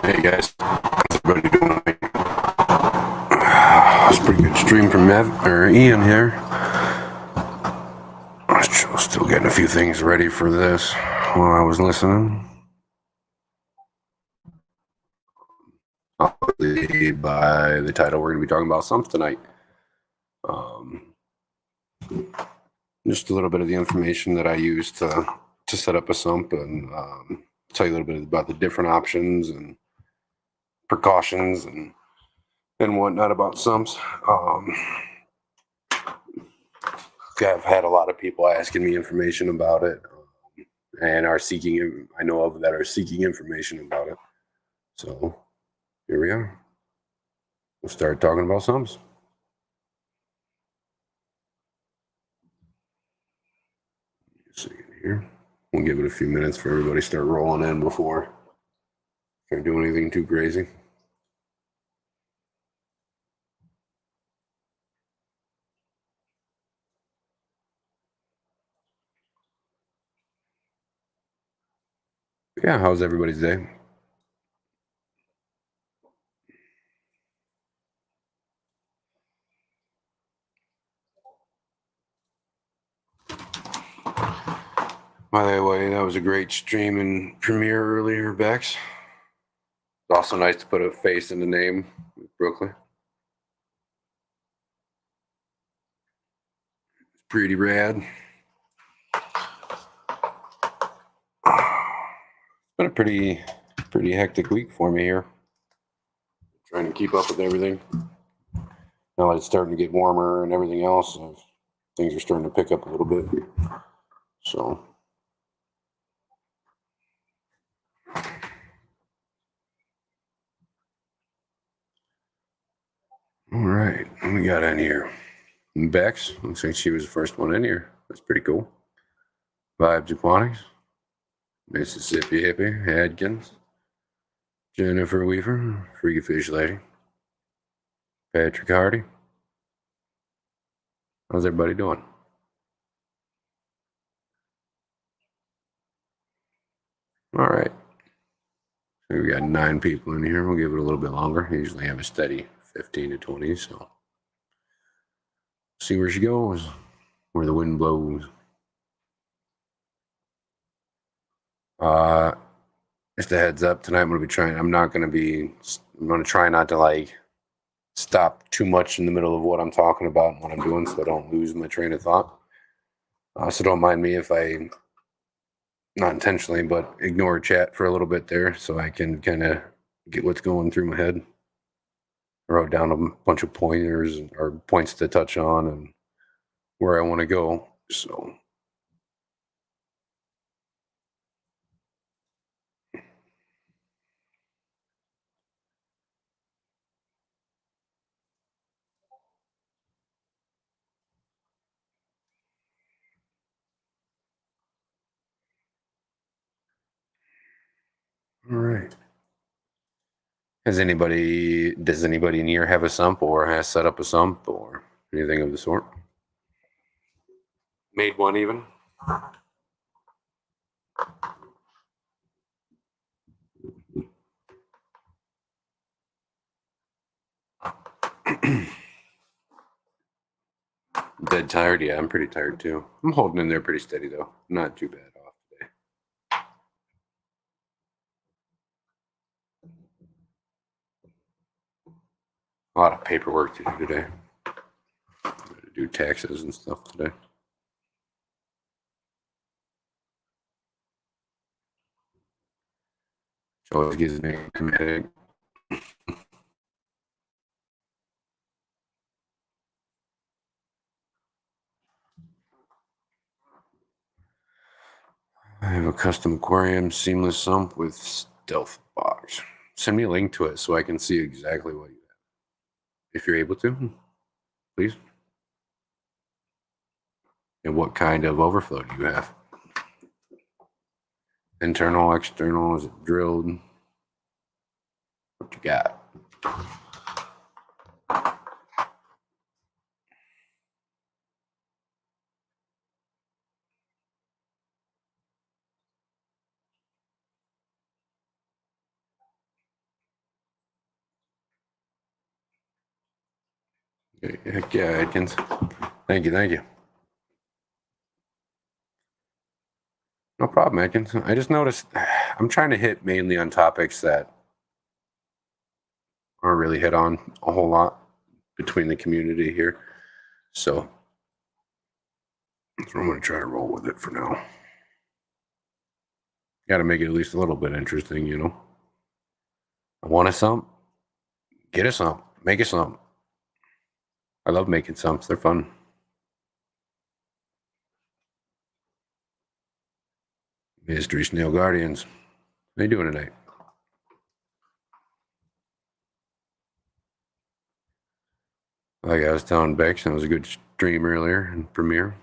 Hey guys, how's everybody doing tonight? It's a pretty good stream from Ian here. I was still getting a few things ready for this while I was listening. Obviously, by the title, we're going to be talking about Sumps tonight. Just a little bit of the information that I used to set up a Sump and tell you a little bit about the different options and precautions and whatnot about Sumps. I've had a lot of people asking me information about it and are seeking, I know of that are seeking information about it. So here we are. We'll start talking about Sumps. See here. We'll give it a few minutes for everybody to start rolling in before they're doing anything too crazy. Yeah, how's everybody's day? By the way, that was a great stream and premiere earlier, Bex. It's also nice to put a face in the name with Brooklyn. It's pretty rad. It's been a pretty hectic week for me here. Trying to keep up with everything. Now that it's starting to get warmer and everything else, things are starting to pick up a little bit. So all right, what we got in here? Bex, looks like she was the first one in here. That's pretty cool. Vibes Aquatics, Mississippi Hippie, Adkins, Jennifer Weaver, Freaky Fish Lady, Patrick Hardy. How's everybody doing? All right. So we got 9 people in here. We'll give it a little bit longer. I usually have a steady 15 to 20, so see where she goes, where the wind blows. Just a heads up, tonight I'm going to try not to like stop too much in the middle of what I'm talking about and what I'm doing so I don't lose my train of thought. So don't mind me if I, not intentionally, but ignore chat for a little bit there so I can kind of get what's going through my head. I wrote down a bunch of pointers or points to touch on and where I want to go. So all right. Does anybody in here have a sump or has set up a sump or anything of the sort? Made one even? Dead tired? Yeah, I'm pretty tired too. I'm holding in there pretty steady though. Not too bad off today. A lot of paperwork to do today. I'm gonna do taxes and stuff today. Which always gives me a headache. I have a custom aquarium seamless sump with stealth box. Send me a link to it so I can see exactly what you have. If you're able to, please. And what kind of overflow do you have? Internal, external, is it drilled? What you got? Heck yeah, Atkins. Thank you. No problem, Atkins. I just noticed I'm trying to hit mainly on topics that aren't really hit on a whole lot between the community here. So I'm going to try to roll with it for now. Got to make it at least a little bit interesting, you know. I want a sump, get a sump, make a sump. I love making sumps, they're fun. Mystery Snail Guardians. How you doing tonight? Like I was telling Bex, that was a good stream earlier in Premiere.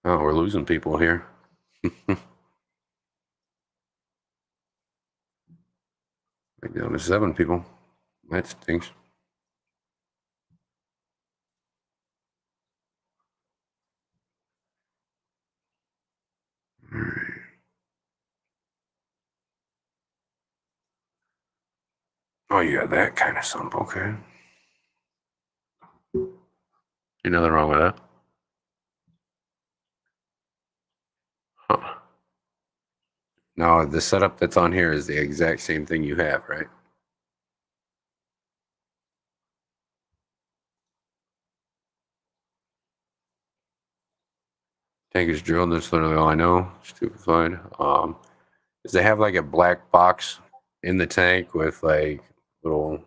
Oh, we're losing people here. Like down to 7 people. That stinks. All right. Oh, you got that kind of sump, okay. Ain't nothing wrong with that. Huh. Now, the setup that's on here is the exact same thing you have, right? Tank is drilled. That's literally all I know. Stupefied. Is they have like a black box in the tank with like little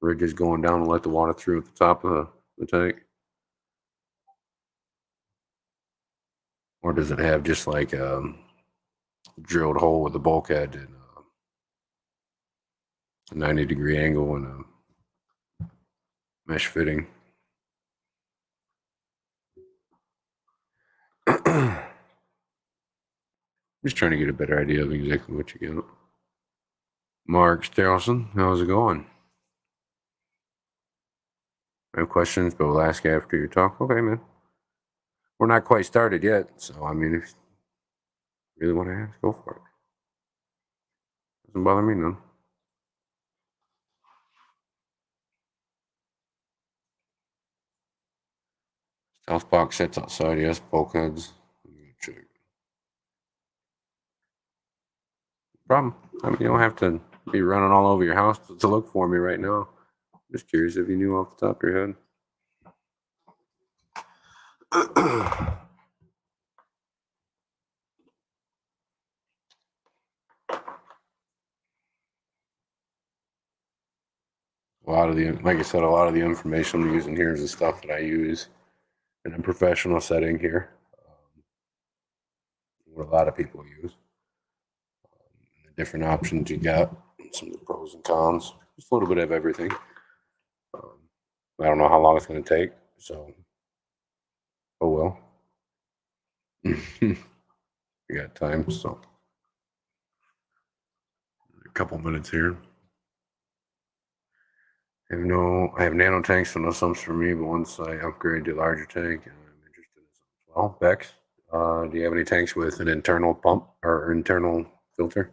ridges going down to let the water through at the top of the tank? Or does it have just like a drilled hole with a bulkhead and a 90-degree angle and a mesh fitting? Just trying to get a better idea of exactly what you got. Mark Sterlson, how's it going? I have questions, but we'll ask after your talk. Okay, man. We're not quite started yet, so I mean, if you really want to ask, go for it. Doesn't bother me none. South box sits outside, yes, bulkheads. Check. Problem. I mean, you don't have to be running all over your house to look for me right now. Just curious if you knew off the top of your head. A lot of the, like I said, a lot of the information I'm using here is the stuff that I use in a professional setting here. What a lot of people use. The different options you got, some of the pros and cons, just a little bit of everything. I don't know how long it's going to take, so oh well. We got time, so a couple minutes here. I have nano tanks, so no sumps for me. But once I upgrade to larger tank, I'm interested in some as well. Bex, do you have any tanks with an internal pump or internal filter,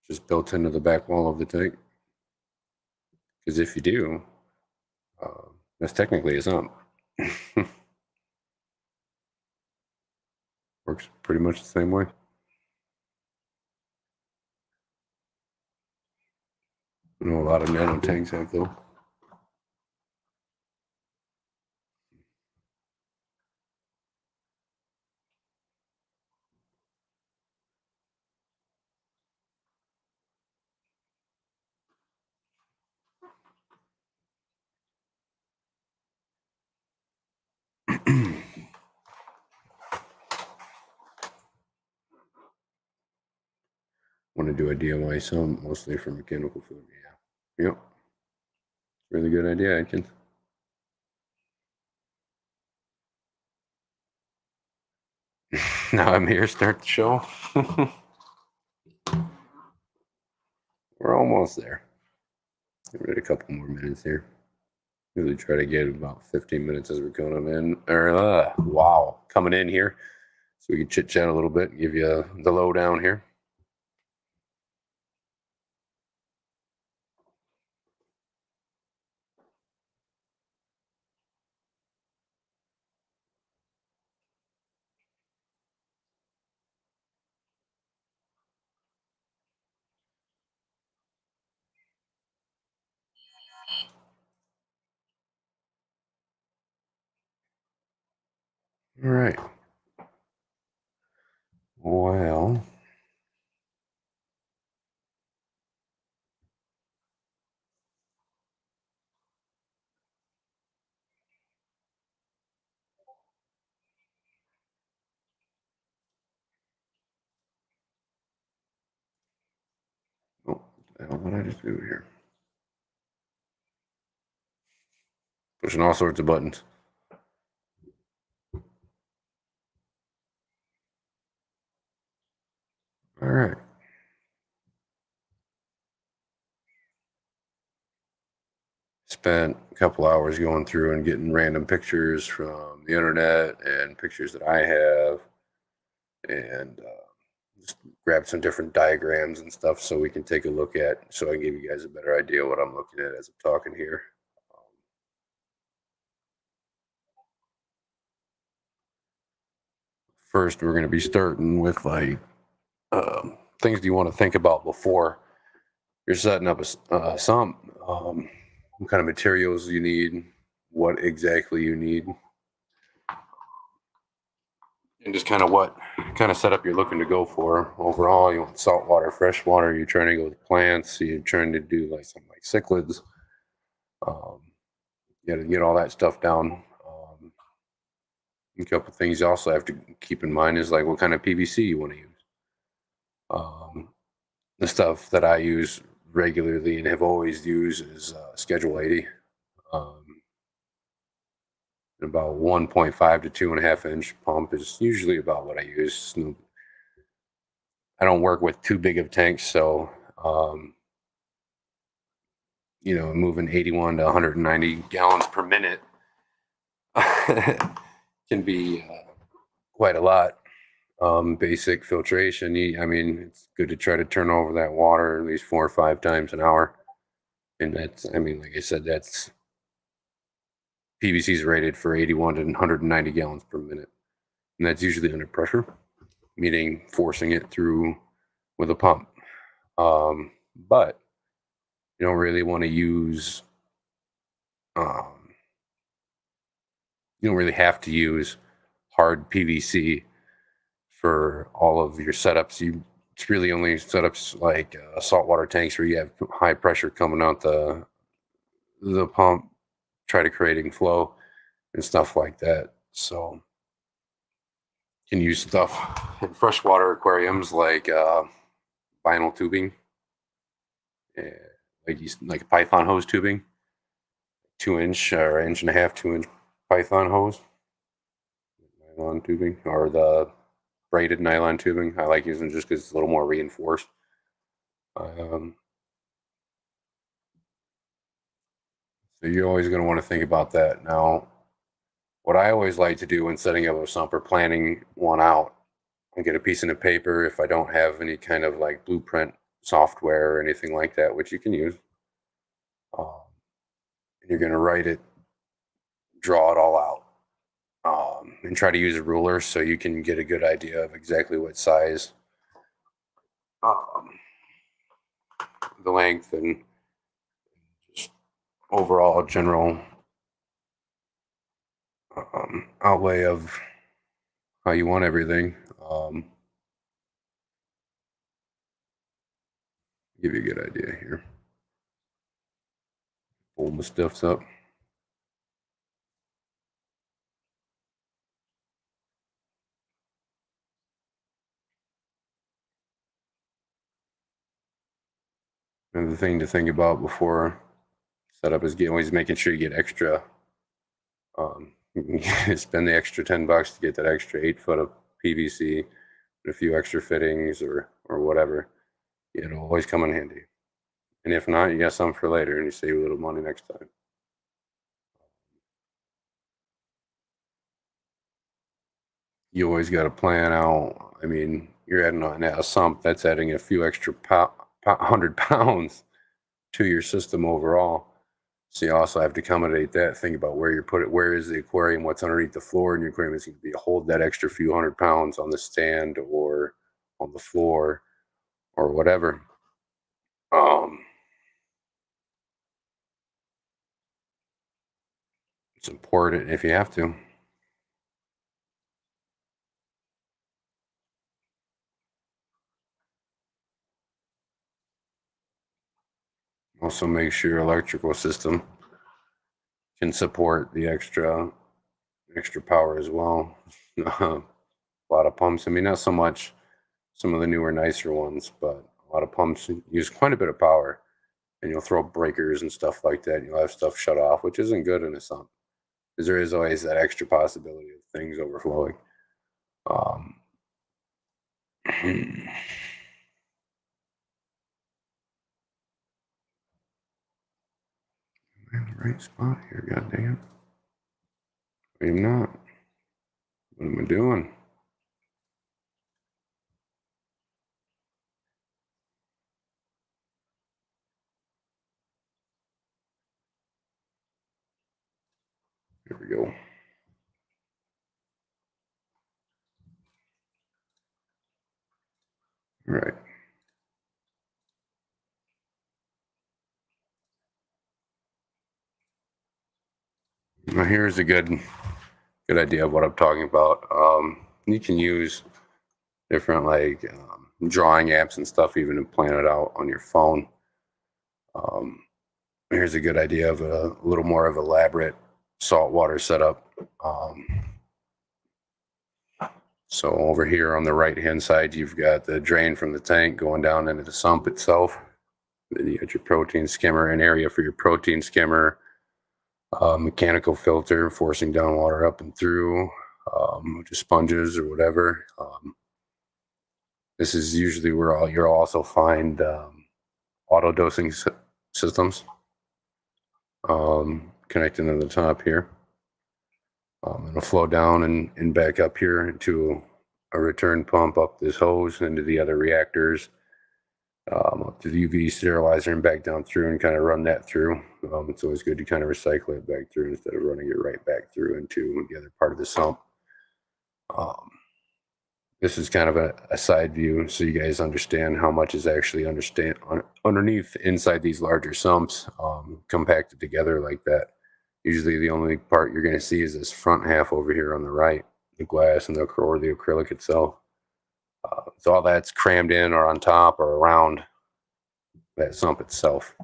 just built into the back wall of the tank? Because if you do, that's technically a sump. Works pretty much the same way. I know a lot of nano tanks have though. Want to do a DIY sump mostly for mechanical food. Yeah. Yep. Really good idea, Atkins. Now I'm here. Start the show. We're almost there. Give it a couple more minutes here. Usually try to get about 15 minutes as we're coming in. Coming in here, so we can chit chat a little bit, give you the lowdown here. All right. Well, oh, what the hell did I just do here? Pushing all sorts of buttons. All right. Spent a couple hours going through and getting random pictures from the internet and pictures that I have, and just grabbed some different diagrams and stuff so we can take a look at, so I can give you guys a better idea of what I'm looking at as I'm talking here. First, we're going to be starting with like things you want to think about before you're setting up a sump. What kind of materials you need, what exactly you need, and just kind of what kind of setup you're looking to go for overall. You want salt water, fresh water? You're trying to go with plants. You're trying to do like something like cichlids. Um, you got to get all that stuff down. A couple of things you also have to keep in mind is like what kind of PVC you want to use. Um, the stuff that I use regularly and have always used is Schedule 80. Um, about 1.5 to 2.5 inch pump is usually about what I use. I don't work with too big of tanks, so um, moving 81 to 190 gallons per minute can be quite a lot. Basic filtration, it's good to try to turn over that water at least 4 or 5 times an hour. And that's, like I said, that's PVC is rated for 81 to 190 gallons per minute. And that's usually under pressure, meaning forcing it through with a pump. But you don't really want to use, um, you don't really have to use hard PVC for all of your setups. It's really only setups like saltwater tanks where you have high pressure coming out the pump, try to creating flow and stuff like that. So you can use stuff in freshwater aquariums like vinyl tubing, uh, like Python hose tubing, 2 inch or inch and a half, 2 inch Python hose, nylon tubing, or the braided nylon tubing. I like using just because it's a little more reinforced. Um, so you're always going to want to think about that. Now, what I always like to do when setting up a sump or planning one out, I get a piece of paper if I don't have any kind of like blueprint software or anything like that, which you can use. Um, and you're going to write it, draw it all out, and try to use a ruler so you can get a good idea of exactly what size, um, the length, and just overall general outlay of how you want everything. Give you a good idea here. Pull the stuffs up. Another thing to think about before setup is always making sure you get extra. Spend the extra $10 to get that extra 8 foot of PVC and a few extra fittings or whatever. It'll always come in handy. And if not, you got some for later, and you save a little money next time. You always got to plan out. You're adding on a sump that's adding a few extra 100 pounds to your system overall. So you also have to accommodate that. Think about where you put it. Where is the aquarium? What's underneath the floor in your aquarium? Is going to be hold that extra few 100 pounds on the stand or on the floor or whatever. Um, it's important if you have to. Also make sure your electrical system can support the extra power as well. A lot of pumps. I mean, not so much some of the newer, nicer ones, but a lot of pumps use quite a bit of power. And you'll throw breakers and stuff like that. And you'll have stuff shut off, which isn't good in a sump because there is always that extra possibility of things overflowing. Um, I have the right spot here, goddamn. I'm not. What am I doing? Here we go. All right. Now here's a good idea of what I'm talking about. You can use different like drawing apps and stuff, even to plan it out on your phone. Um, Here's a good idea of a little more of elaborate saltwater setup. So over here on the right hand side, you've got the drain from the tank going down into the sump itself. Then you got your protein skimmer, an area for your protein skimmer, mechanical filter forcing down water up and through, just sponges or whatever. This is usually where you'll also find auto dosing systems connecting to the top here. It'll flow down and back up here into a return pump up this hose into the other reactors, up to the UV sterilizer and back down through and kind of run that through. It's always good to kind of recycle it back through instead of running it right back through into the other part of the sump. This is kind of a side view so you guys understand how much is actually underneath inside these larger sumps, compacted together like that. Usually the only part you're going to see is this front half over here on the right, the glass and the acrylic itself. So all that's crammed in or on top or around that sump itself.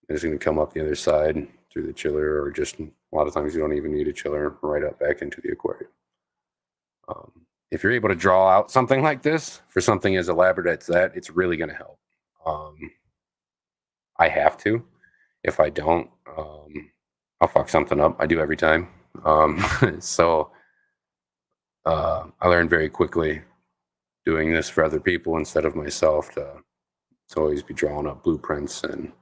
It's going to come up the other side through the chiller, or just a lot of times you don't even need a chiller, right up back into the aquarium. If you're able to draw out something like this for something as elaborate as that, it's really going to help. I have to. If I don't, I'll fuck something up. I do every time. So I learned very quickly doing this for other people instead of myself to always be drawing up blueprints and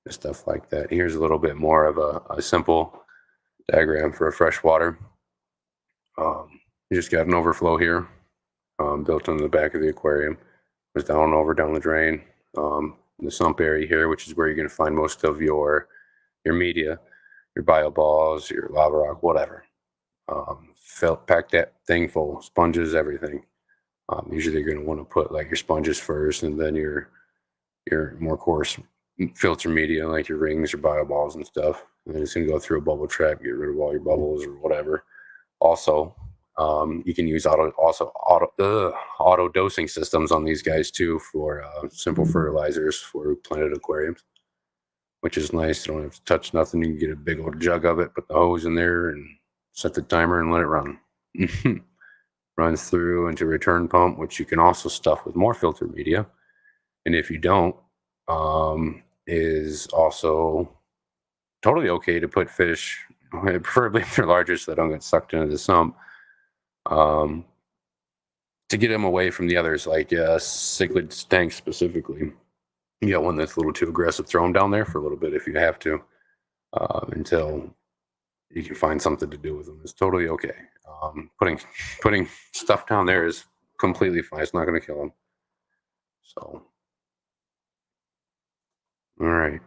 stuff like that. Here's a little bit more of a simple diagram for a freshwater. You just got an overflow here built into the back of the aquarium. Goes down the drain. The sump area here, which is where you're going to find most of your media, your bio balls, your lava rock, whatever. Pack that thing full, sponges, everything. Usually you're going to want to put like your sponges first, and then your more coarse filter media like your rings, your bio balls and stuff. And then it's going to go through a bubble trap, get rid of all your bubbles or whatever. Also, you can use auto dosing systems on these guys too for simple fertilizers for planted aquariums, which is nice. You don't have to touch nothing. You can get a big old jug of it, put the hose in there, and set the timer and let it run. Runs through into a return pump, which you can also stuff with more filter media. And if you don't, is also totally okay to put fish, preferably if they're larger so they don't get sucked into the sump, to get them away from the others, like cichlid stank specifically. You got one that's a little too aggressive, throw them down there for a little bit if you have to, until you can find something to do with them. It's totally okay. Putting stuff down there is completely fine. It's not going to kill them. So, all right.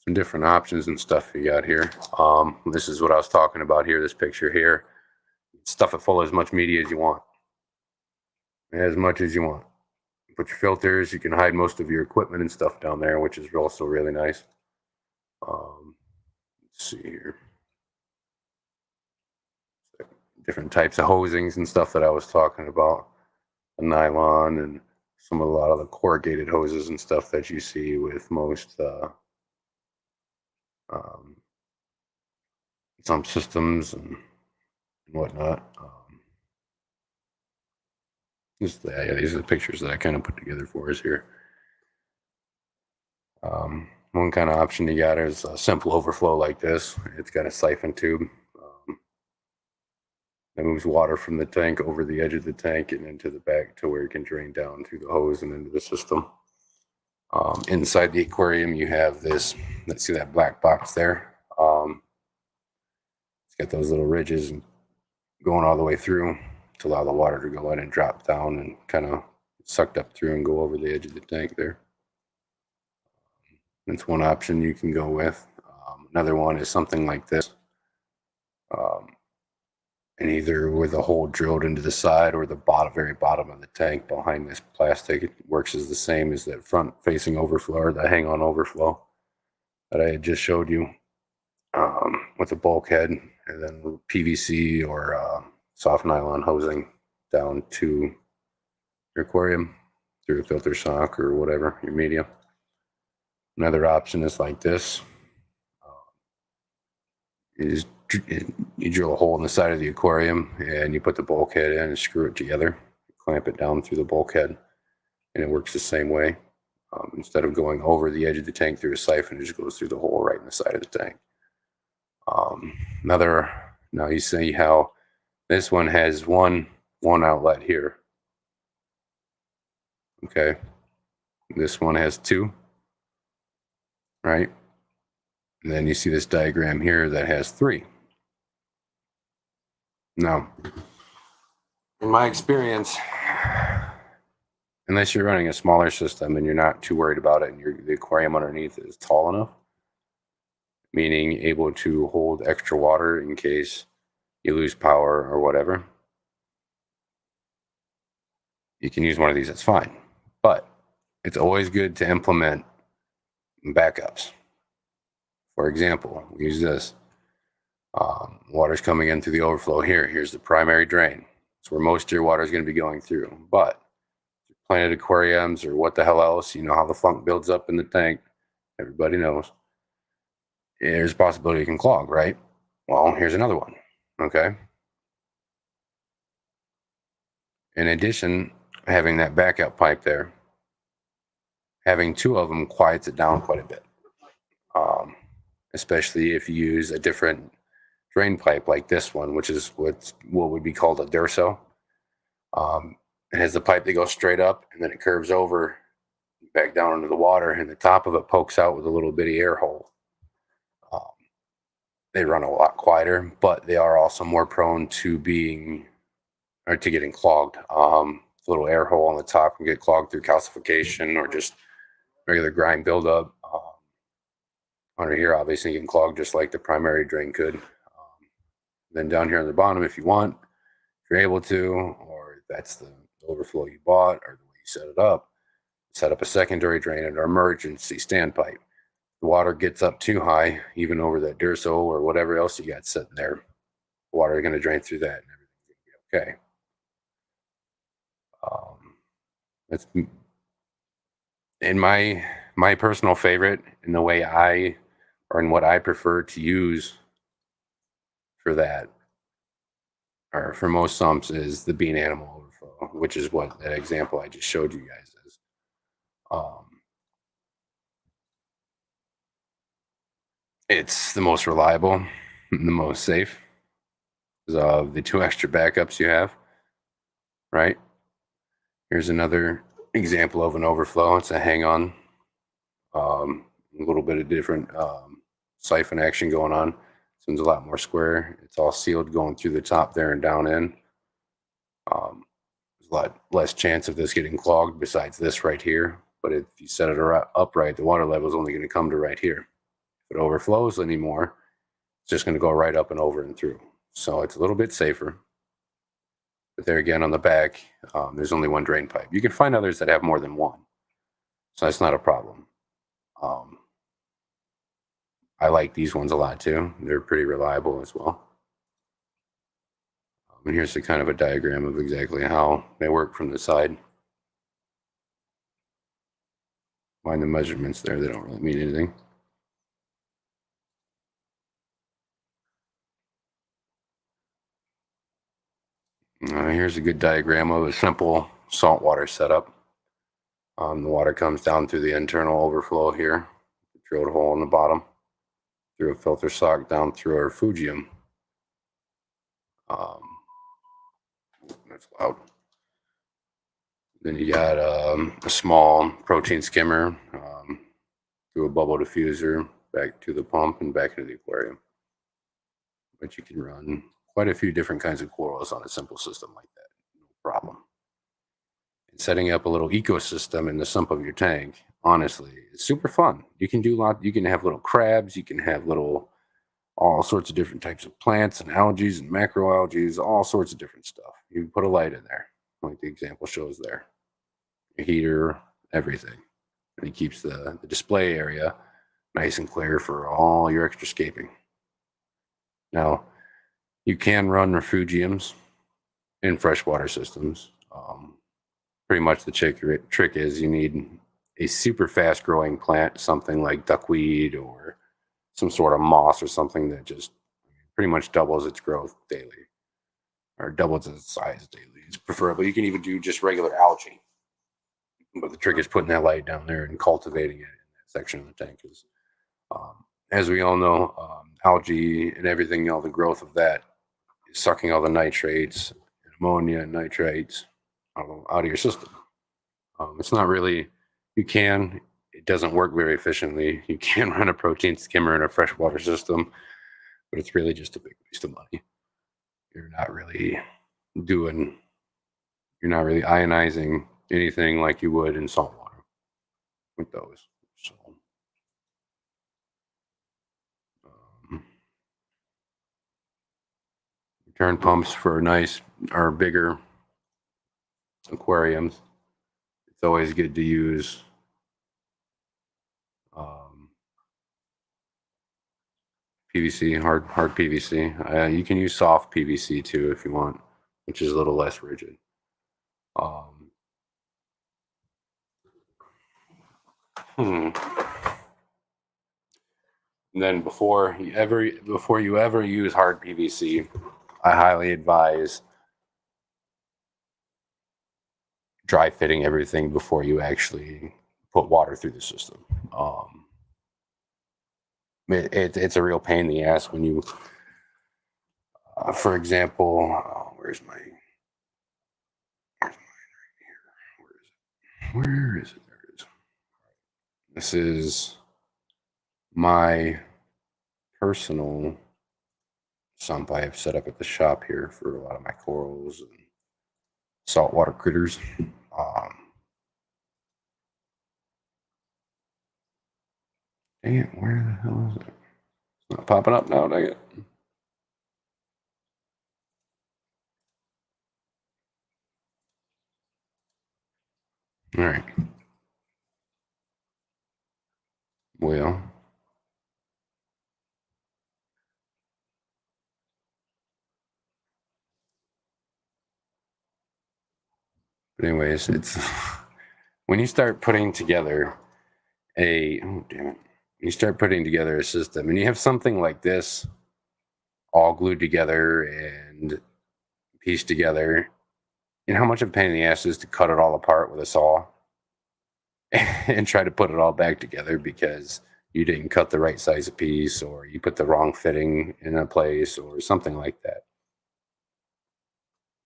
Some different options and stuff you got here. This is what I was talking about here. This picture here. Stuff it full of as much media as you want. As much as you want. Put your filters. You can hide most of your equipment and stuff down there, which is also really nice. Let's see here. Different types of hosings and stuff that I was talking about. The nylon and a lot of the corrugated hoses and stuff that you see with most um, some systems and whatnot. Yeah, these are the pictures that I kind of put together for us here. One kind of option you got is a simple overflow like this. It's got a siphon tube that moves water from the tank over the edge of the tank and into the back to where it can drain down through the hose and into the system. Inside the aquarium, you have this. Let's see that black box there. It's got those little ridges going all the way through to allow the water to go in and drop down and kind of sucked up through and go over the edge of the tank there. That's one option you can go with. Another one is something like this. And either with a hole drilled into the side or the very bottom of the tank behind this plastic, it works as the same as that front facing overflow or the hang on overflow that I had just showed you with a bulkhead and then PVC or soft nylon hosing down to your aquarium through a filter sock or whatever, your media. Another option is like this. Is you drill a hole in the side of the aquarium and you put the bulkhead in and screw it together, clamp it down through the bulkhead, and it works the same way. Instead of going over the edge of the tank through a siphon, it just goes through the hole right in the side of the tank. Now you see how this one has one outlet here. Okay, this one has two, right? And then you see this diagram here that has three. Now, in my experience, unless you're running a smaller system and you're not too worried about it and the aquarium underneath is tall enough, meaning able to hold extra water in case you lose power or whatever, you can use one of these, that's fine. But it's always good to implement backups. For example, we use this. Water's coming in through the overflow here. Here's the primary drain. It's where most of your water is going to be going through. But planted aquariums or what the hell else, you know how the funk builds up in the tank. Everybody knows. There's a possibility it can clog, right? Well, here's another one. Okay. In addition, having that backup pipe there, having two of them quiets it down quite a bit. Especially if you use a different drain pipe like this one, which is what would be called a Durso. It has the pipe that goes straight up and then it curves over back down into the water, and the top of it pokes out with a little bitty air hole. They run a lot quieter, but they are also more prone to getting clogged. The little air hole on the top can get clogged through calcification or just regular grime buildup. Under here, obviously, getting clogged just like the primary drain could. Then down here on the bottom, if you want, if you're able to, or if that's the overflow you bought or the way you set up a secondary drain and an emergency standpipe. The water gets up too high, even over that Durso or whatever else you got sitting there, the water is going to drain through that and everything's going to be okay. That's in my personal favorite, in the way in what I prefer to use for that, or for most sumps, is the bean animal overflow, which is what that example I just showed you guys is. It's the most reliable, the most safe because of the two extra backups you have, right? Here's another example of an overflow. It's a hang-on, a little bit of different siphon action going on. This one's a lot more square. It's all sealed going through the top there and down in. There's a lot less chance of this getting clogged besides this right here. But if you set it upright, the water level is only going to come to right here. If it overflows anymore, it's just going to go right up and over and through. So it's a little bit safer. But there again, on the back, there's only one drain pipe. You can find others that have more than one. So that's not a problem. I like these ones a lot too. They're pretty reliable as well. And here's the kind of a diagram of exactly how they work from the side. Find the measurements there. They don't really mean anything. Here's a good diagram of a simple saltwater setup. The water comes down through the internal overflow here, drilled hole in the bottom, through a filter sock down through our refugium. That's loud. Then you got a small protein skimmer through a bubble diffuser back to the pump and back into the aquarium. But you can run quite a few different kinds of corals on a simple system like that. No problem. And setting up a little ecosystem in the sump of your tank, honestly, it's super fun. You can do a lot. You can have little crabs. You can have little all sorts of different types of plants and algae and macroalgae, all sorts of different stuff. You can put a light in there, like the example shows there. A heater, everything. And it keeps the display area nice and clear for all your extra scaping. Now, you can run refugiums in freshwater systems. Pretty much the trick is you need a super fast growing plant, something like duckweed or some sort of moss or something that just pretty much doubles its growth daily or doubles its size daily. It's preferable. You can even do just regular algae. But the trick is putting that light down there and cultivating it in that section of the tank. Because, as we all know, algae and everything, all the growth of that is sucking all the nitrates, and ammonia, and nitrates out of your system. It's not really, it doesn't work very efficiently. You can run a protein skimmer in a freshwater system, but it's really just a big waste of money. You're not really doing, you're not really ionizing anything like you would in salt water with those. So, return pumps for nice or bigger aquariums. It's always good to use PVC, hard PVC. You can use soft PVC too if you want, which is a little less rigid. And then before you ever use hard PVC, I highly advise dry fitting everything before you actually put water through the system. It's a real pain in the ass when you, for example, where's mine right here? Where is it? There it is. This is my personal sump I have set up at the shop here for a lot of my corals and saltwater critters. Dang it, where the hell is it? It's not popping up now, dang it. All right. Well, but anyways, it's when you start putting together oh damn it. You start putting together a system and you have something like this all glued together and pieced together. You know how much of a pain in the ass it is to cut it all apart with a saw and try to put it all back together because you didn't cut the right size of piece or you put the wrong fitting in a place or something like that.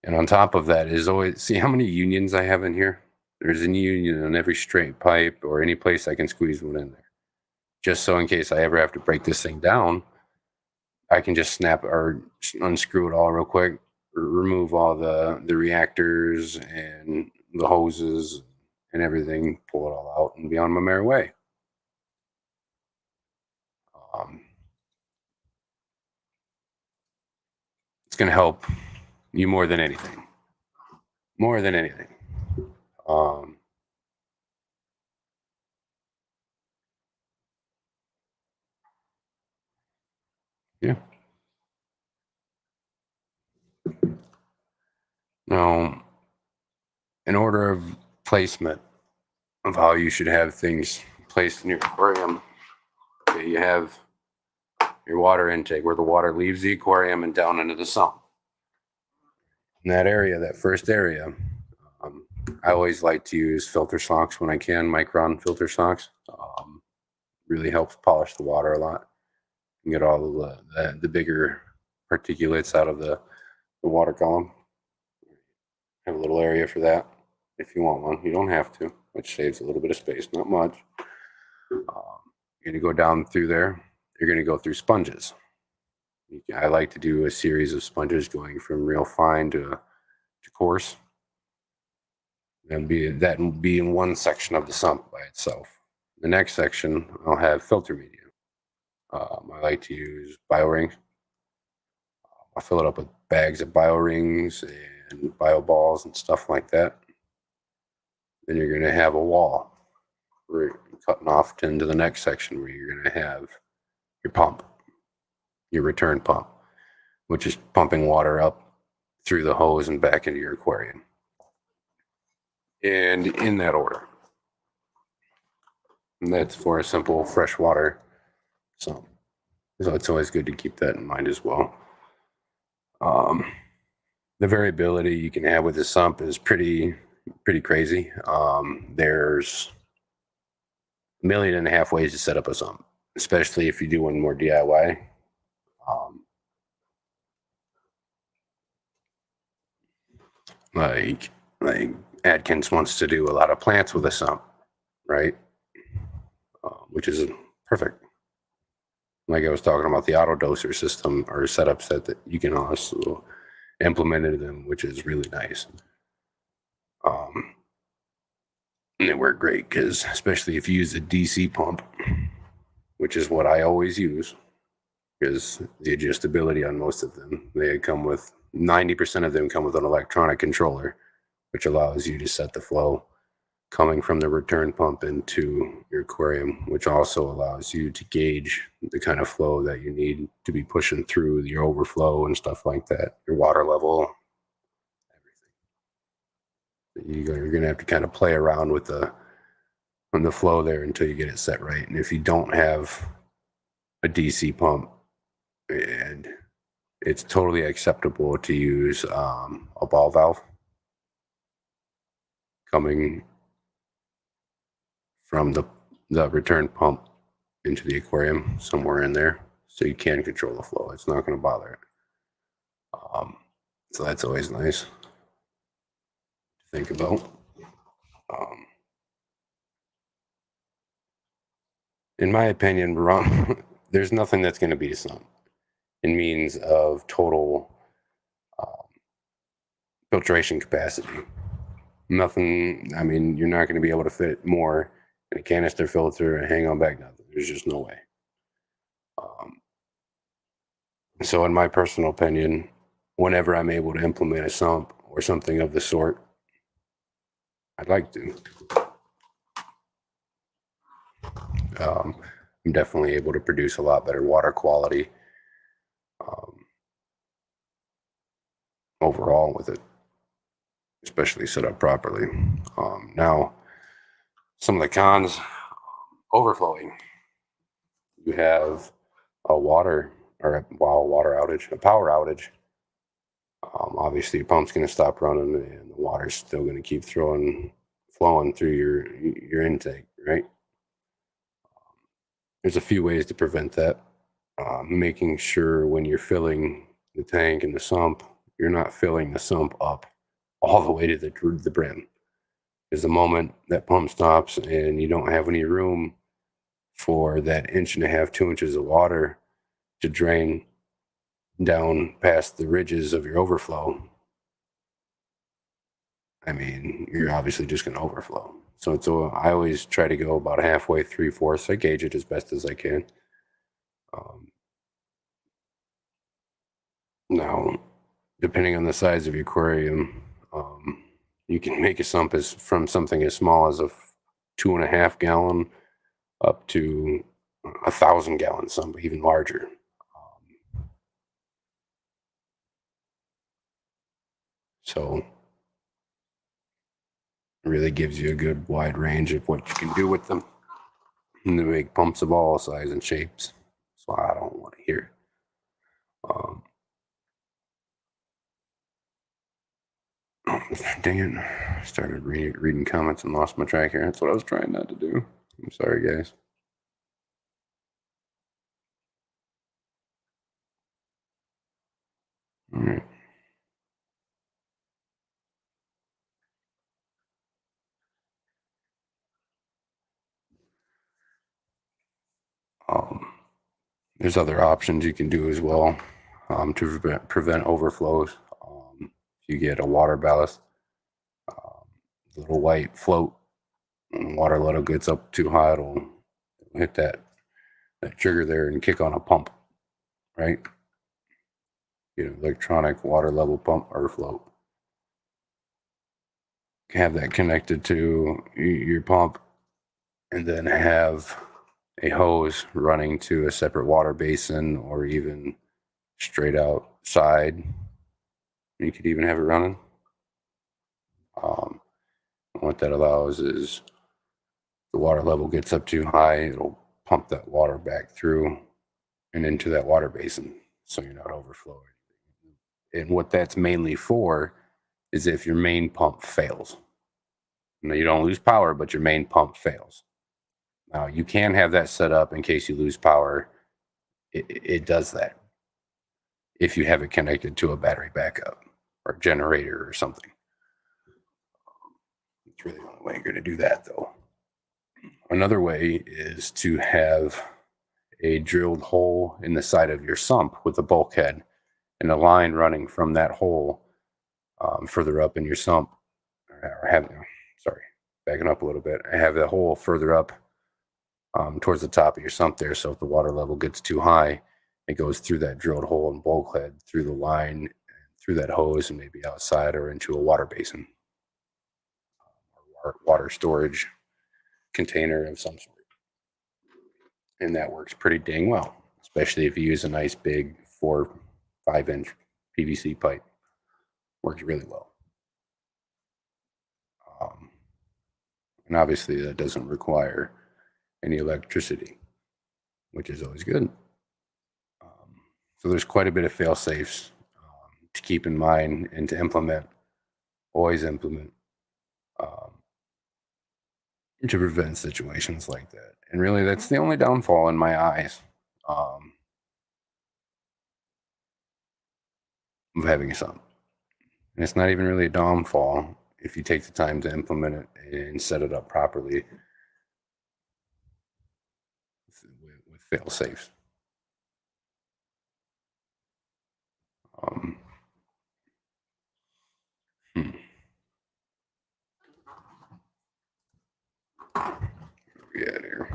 And on top of that is always, see how many unions I have in here? There's a union on every straight pipe or any place I can squeeze one in there. Just so in case I ever have to break this thing down, I can just snap or unscrew it all real quick, remove all the reactors and the hoses and everything, pull it all out and be on my merry way. It's going to help you more than anything. More than anything. Yeah. Now, in order of placement, of how you should have things placed in your aquarium. Okay, you have your water intake where the water leaves the aquarium and down into the sump. In that area, that first area, um, I always like to use filter socks when I can, micron filter socks. Really helps polish the water a lot and get all the bigger particulates out of the water column. Have a little area for that if you want one. You don't have to, which saves a little bit of space, not much. You're going to go down through there. You're going to go through sponges. I like to do a series of sponges going from real fine to coarse. And that will be in one section of the sump by itself. The next section, I'll have filter media. I like to use bio rings. I'll fill it up with bags of bio rings and bio balls and stuff like that. Then you're going to have a wall. We're cutting off into the next section where you're going to have your pump, your return pump, which is pumping water up through the hose and back into your aquarium. And in that order. And that's for a simple freshwater sump. So it's always good to keep that in mind as well. The variability you can have with the sump is pretty crazy. There's 1.5 million ways to set up a sump, especially if you do one more DIY. Like Adkins wants to do a lot of plants with a sump, right? Which is perfect. Like I was talking about the auto doser system or setup set that you can also implement into them, which is really nice. And they work great because, especially if you use a DC pump, which is what I always use, because the adjustability on most of them, they come with 90% of them come with an electronic controller, which allows you to set the flow coming from the return pump into your aquarium, which also allows you to gauge the kind of flow that you need to be pushing through your overflow and stuff like that, your water level, everything. You're going to have to kind of play around with the flow there until you get it set right. And if you don't have a DC pump, and it's totally acceptable to use a ball valve coming from the return pump into the aquarium somewhere in there, so you can control the flow. It's not going to bother it. So that's always nice to think about. In my opinion, there's nothing that's going to beat a sump in means of total filtration capacity. Nothing. I mean, you're not going to be able to fit more in a canister filter and hang on back. Nothing. There's just no way. So, in my personal opinion, whenever I'm able to implement a sump or something of the sort, I'd like to. I'm definitely able to produce a lot better water quality overall with it, especially set up properly. Now, some of the cons: overflowing. You have a water outage, a power outage. Obviously, your pump's going to stop running, and the water's still going to keep flowing through your intake, right? There's a few ways to prevent that. Making sure when you're filling the tank and the sump, you're not filling the sump up all the way to the brim. Because the moment that pump stops and you don't have any room for that 1.5 to 2 inches of water to drain down past the ridges of your overflow, I mean, you're obviously just going to overflow. So I always try to go about halfway, 3/4. I gauge it as best as I can. Now, depending on the size of your aquarium, you can make a sump from something as small as a 2.5 gallon up to 1,000 gallon sump, even larger. So It really gives you a good wide range of what you can do with them. And they make pumps of all sizes and shapes. So I don't want to hear it. Dang it. I started reading comments and lost my track here. That's what I was trying not to do. I'm sorry, guys. All right. There's other options you can do as well to prevent overflows. If you get a water ballast, little white float, and water level gets up too high, it'll hit that trigger there and kick on a pump, right? Electronic water level pump or float. Have that connected to your pump, and then have a hose running to a separate water basin, or even straight outside. You could even have it running. What that allows is the water level gets up too high, it'll pump that water back through and into that water basin, so you're not overflowing. And what that's mainly for is if your main pump fails. You don't lose power, but your main pump fails. Now, you can have that set up in case you lose power. It does that if you have it connected to a battery backup or generator or something. It's really the only way you're going to do that, though. Another way is to have a drilled hole in the side of your sump with a bulkhead and a line running from that hole further up in your sump. Backing up a little bit. I have the hole further up towards the top of your sump there. So if the water level gets too high, it goes through that drilled hole and bulkhead, through the line, through that hose, and maybe outside or into a water basin or water storage container of some sort. And that works pretty dang well, especially if you use a nice big 4-5 inch PVC pipe. Works really well. And obviously that doesn't require any electricity, which is always good. So there's quite a bit of fail safes to keep in mind and to implement, always implement, to prevent situations like that. And really, that's the only downfall in my eyes of having a sump. And it's not even really a downfall if you take the time to implement it and set it up properly with fail safes. Yeah, here.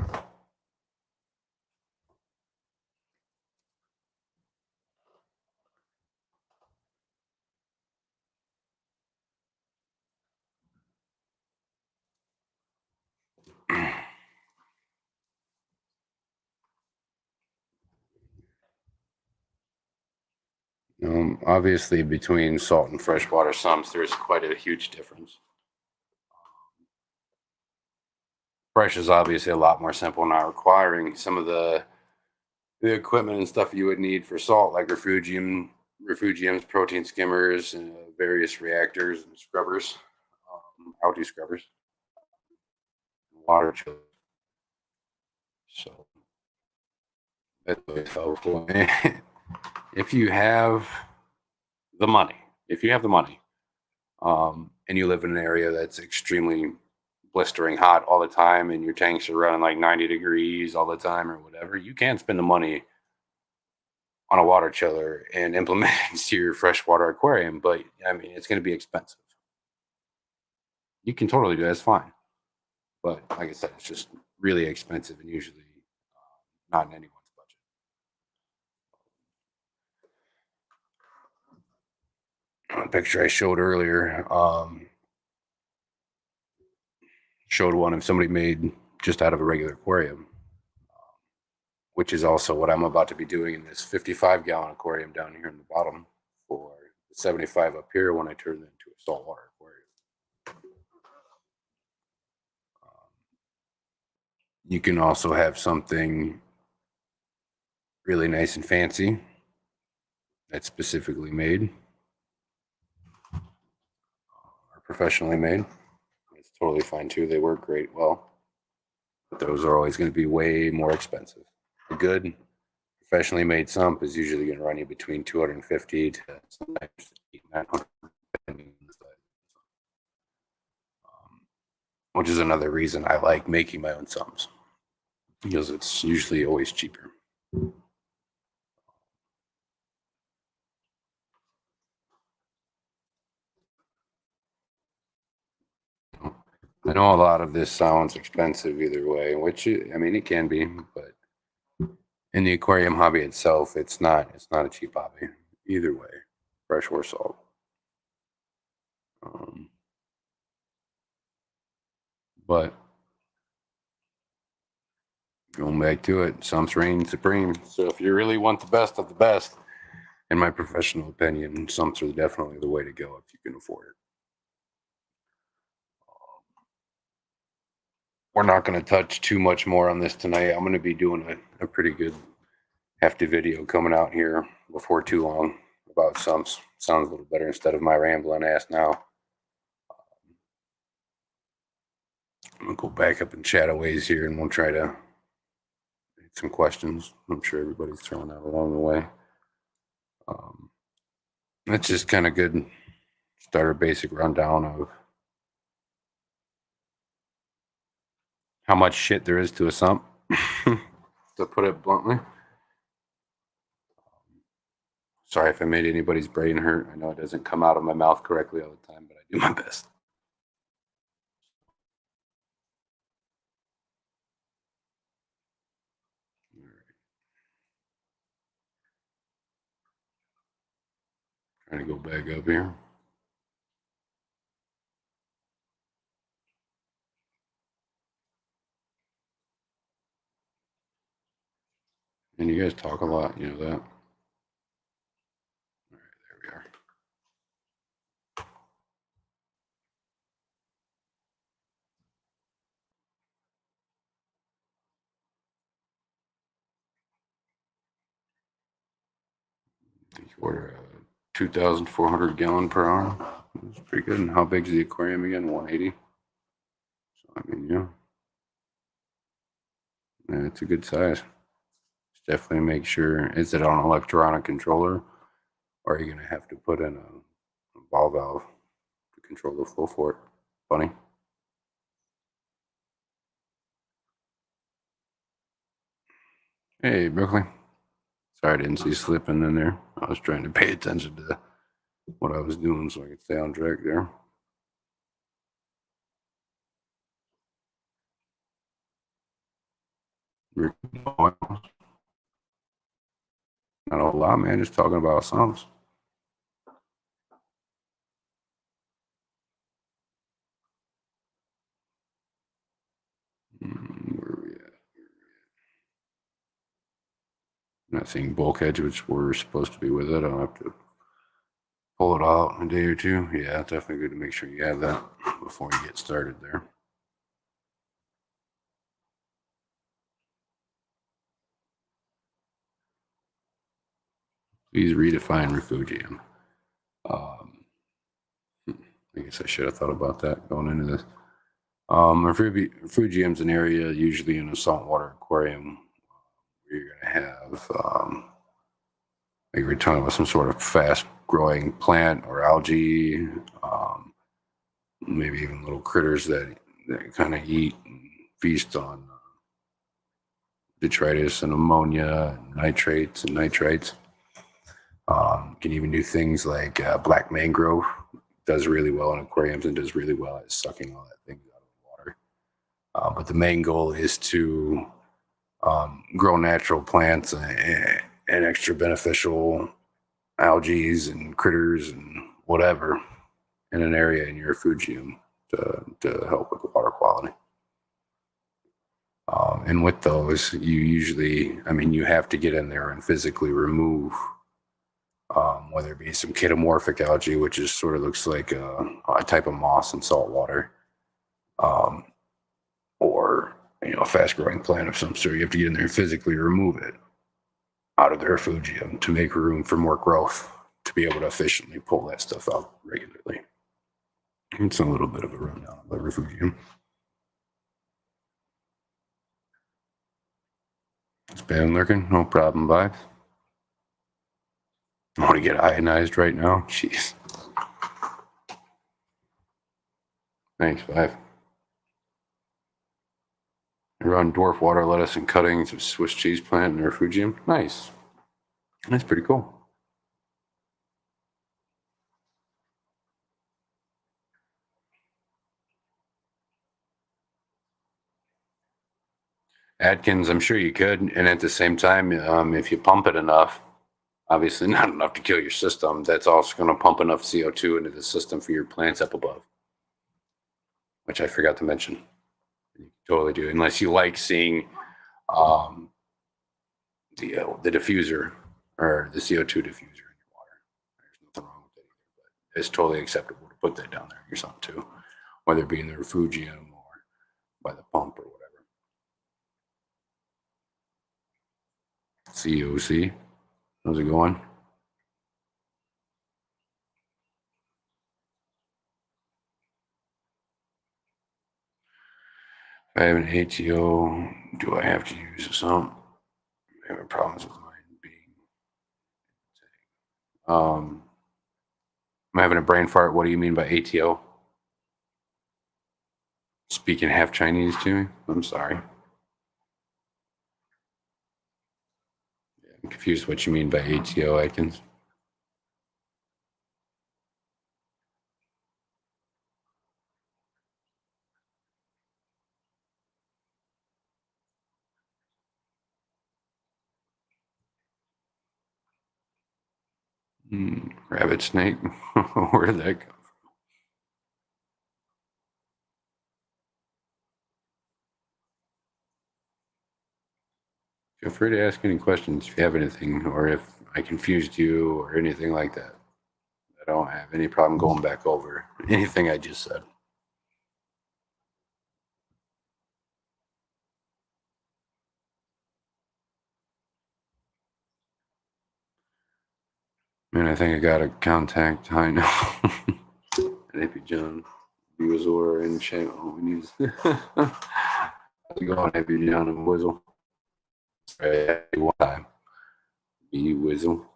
Obviously, between salt and freshwater sumps, there's quite a huge difference. Fresh is obviously a lot more simple, not requiring some of the equipment and stuff you would need for salt, like refugiums, protein skimmers, and various reactors and scrubbers, algae scrubbers, water chillers. So that's always helpful. If you have the money, and you live in an area that's extremely blistering hot all the time, and your tanks are running like 90 degrees all the time or whatever, you can spend the money on a water chiller and implement it into your freshwater aquarium. But I mean, it's going to be expensive. You can totally do that. It's fine. But like I said, it's just really expensive and usually not in anyone's budget. The picture I showed earlier showed one of somebody made just out of a regular aquarium, which is also what I'm about to be doing in this 55-gallon aquarium down here in the bottom for the 75 up here when I turn it into a saltwater aquarium. You can also have something really nice and fancy that's specifically made or professionally made. It's totally fine too. They work great well, but those are always going to be way more expensive. A good professionally made sump is usually going to run you between 250 to sometimes 900, which is another reason I like making my own sumps because it's usually always cheaper. I know a lot of this sounds expensive either way, which I mean it can be, but in the aquarium hobby itself, it's not a cheap hobby either way, fresh or salt. Um, but going back to it, sumps reign supreme. So if you really want the best of the best, in my professional opinion, sumps are definitely the way to go if you can afford it. We're not going to touch too much more on this tonight. I'm going to be doing a pretty good hefty video coming out here before too long about sumps. Sounds a little better instead of my rambling ass now. I'm going to go back up in Shadowways here and we'll try to get some questions. I'm sure everybody's throwing out along the way. That's just kind of good. Start a basic rundown of how much shit there is to a sump, to put it bluntly. Sorry if I made anybody's brain hurt. I know it doesn't come out of my mouth correctly all the time, but I do my best. All right. Trying to go back up here. And you guys talk a lot, you know that. All right, there we are. I think you order a 2,400 gallon per hour. That's pretty good. And how big is the aquarium again? 180. So I mean, yeah, it's a good size. Just definitely make sure. Is it on an electronic controller, or are you gonna have to put in a ball valve to control the flow for it? Funny. Hey, Brooklyn. Sorry, I didn't see you slipping in there. I was trying to pay attention to what I was doing so I could stay on track there. Not a whole lot, man. Just talking about sums. Where are we at? Not seeing bulkheads, which we're supposed to be with it. I'll have to pull it out in a day or two. Yeah, it's definitely good to make sure you have that before you get started there. Please redefine refugium. I guess I should have thought about that going into this. Refugium's an area usually in a saltwater aquarium where you're going to have like we're talking about some sort of fast growing plant or algae, maybe even little critters that kind of eat and feast on detritus and ammonia and nitrates and nitrites. Can even do things like black mangrove does really well in aquariums and does really well at sucking all that things out of the water. But the main goal is to grow natural plants and extra beneficial algae and critters and whatever in an area in your refugium to help with the water quality. And with those, you usually, I mean, you have to get in there and physically remove whether it be some chaetomorphic algae, which is sort of looks like a type of moss in salt water, or a fast-growing plant of some sort. You have to get in there and physically remove it out of the refugium to make room for more growth to be able to efficiently pull that stuff out regularly. It's a little bit of a rundown of the refugium. Spam lurking, no problem, vibes. I want to get ionized right now. Jeez. Thanks, Vibe. I run dwarf water lettuce and cuttings of Swiss cheese plant in the refugium. Nice. That's pretty cool. Atkins, I'm sure you could. And at the same time, if you pump it enough, obviously not enough to kill your system, that's also going to pump enough CO2 into the system for your plants up above, which I forgot to mention. You totally do, unless you like seeing the diffuser or the CO2 diffuser in your water. There's nothing wrong with it either, but it's totally acceptable to put that down there in your sump too, whether it be in the refugium or by the pump or whatever. COC, how's it going? If I have an ATO, do I have to use a sump? I'm having problems with mine being. I'm having a brain fart. What do you mean by ATO? Speaking half Chinese to me? I'm sorry. I'm confused what you mean by ATO, Atkins. Rabbit snake? Where did that come from? Feel free to ask any questions if you have anything, or if I confused you or anything like that. I don't have any problem going back over anything I just said. Man, I think I got a contact. I know. Happy John, Buazor, and channel. We need. How's it going, Happy John and Wizzle? Sorry, one time. Be Wizzle.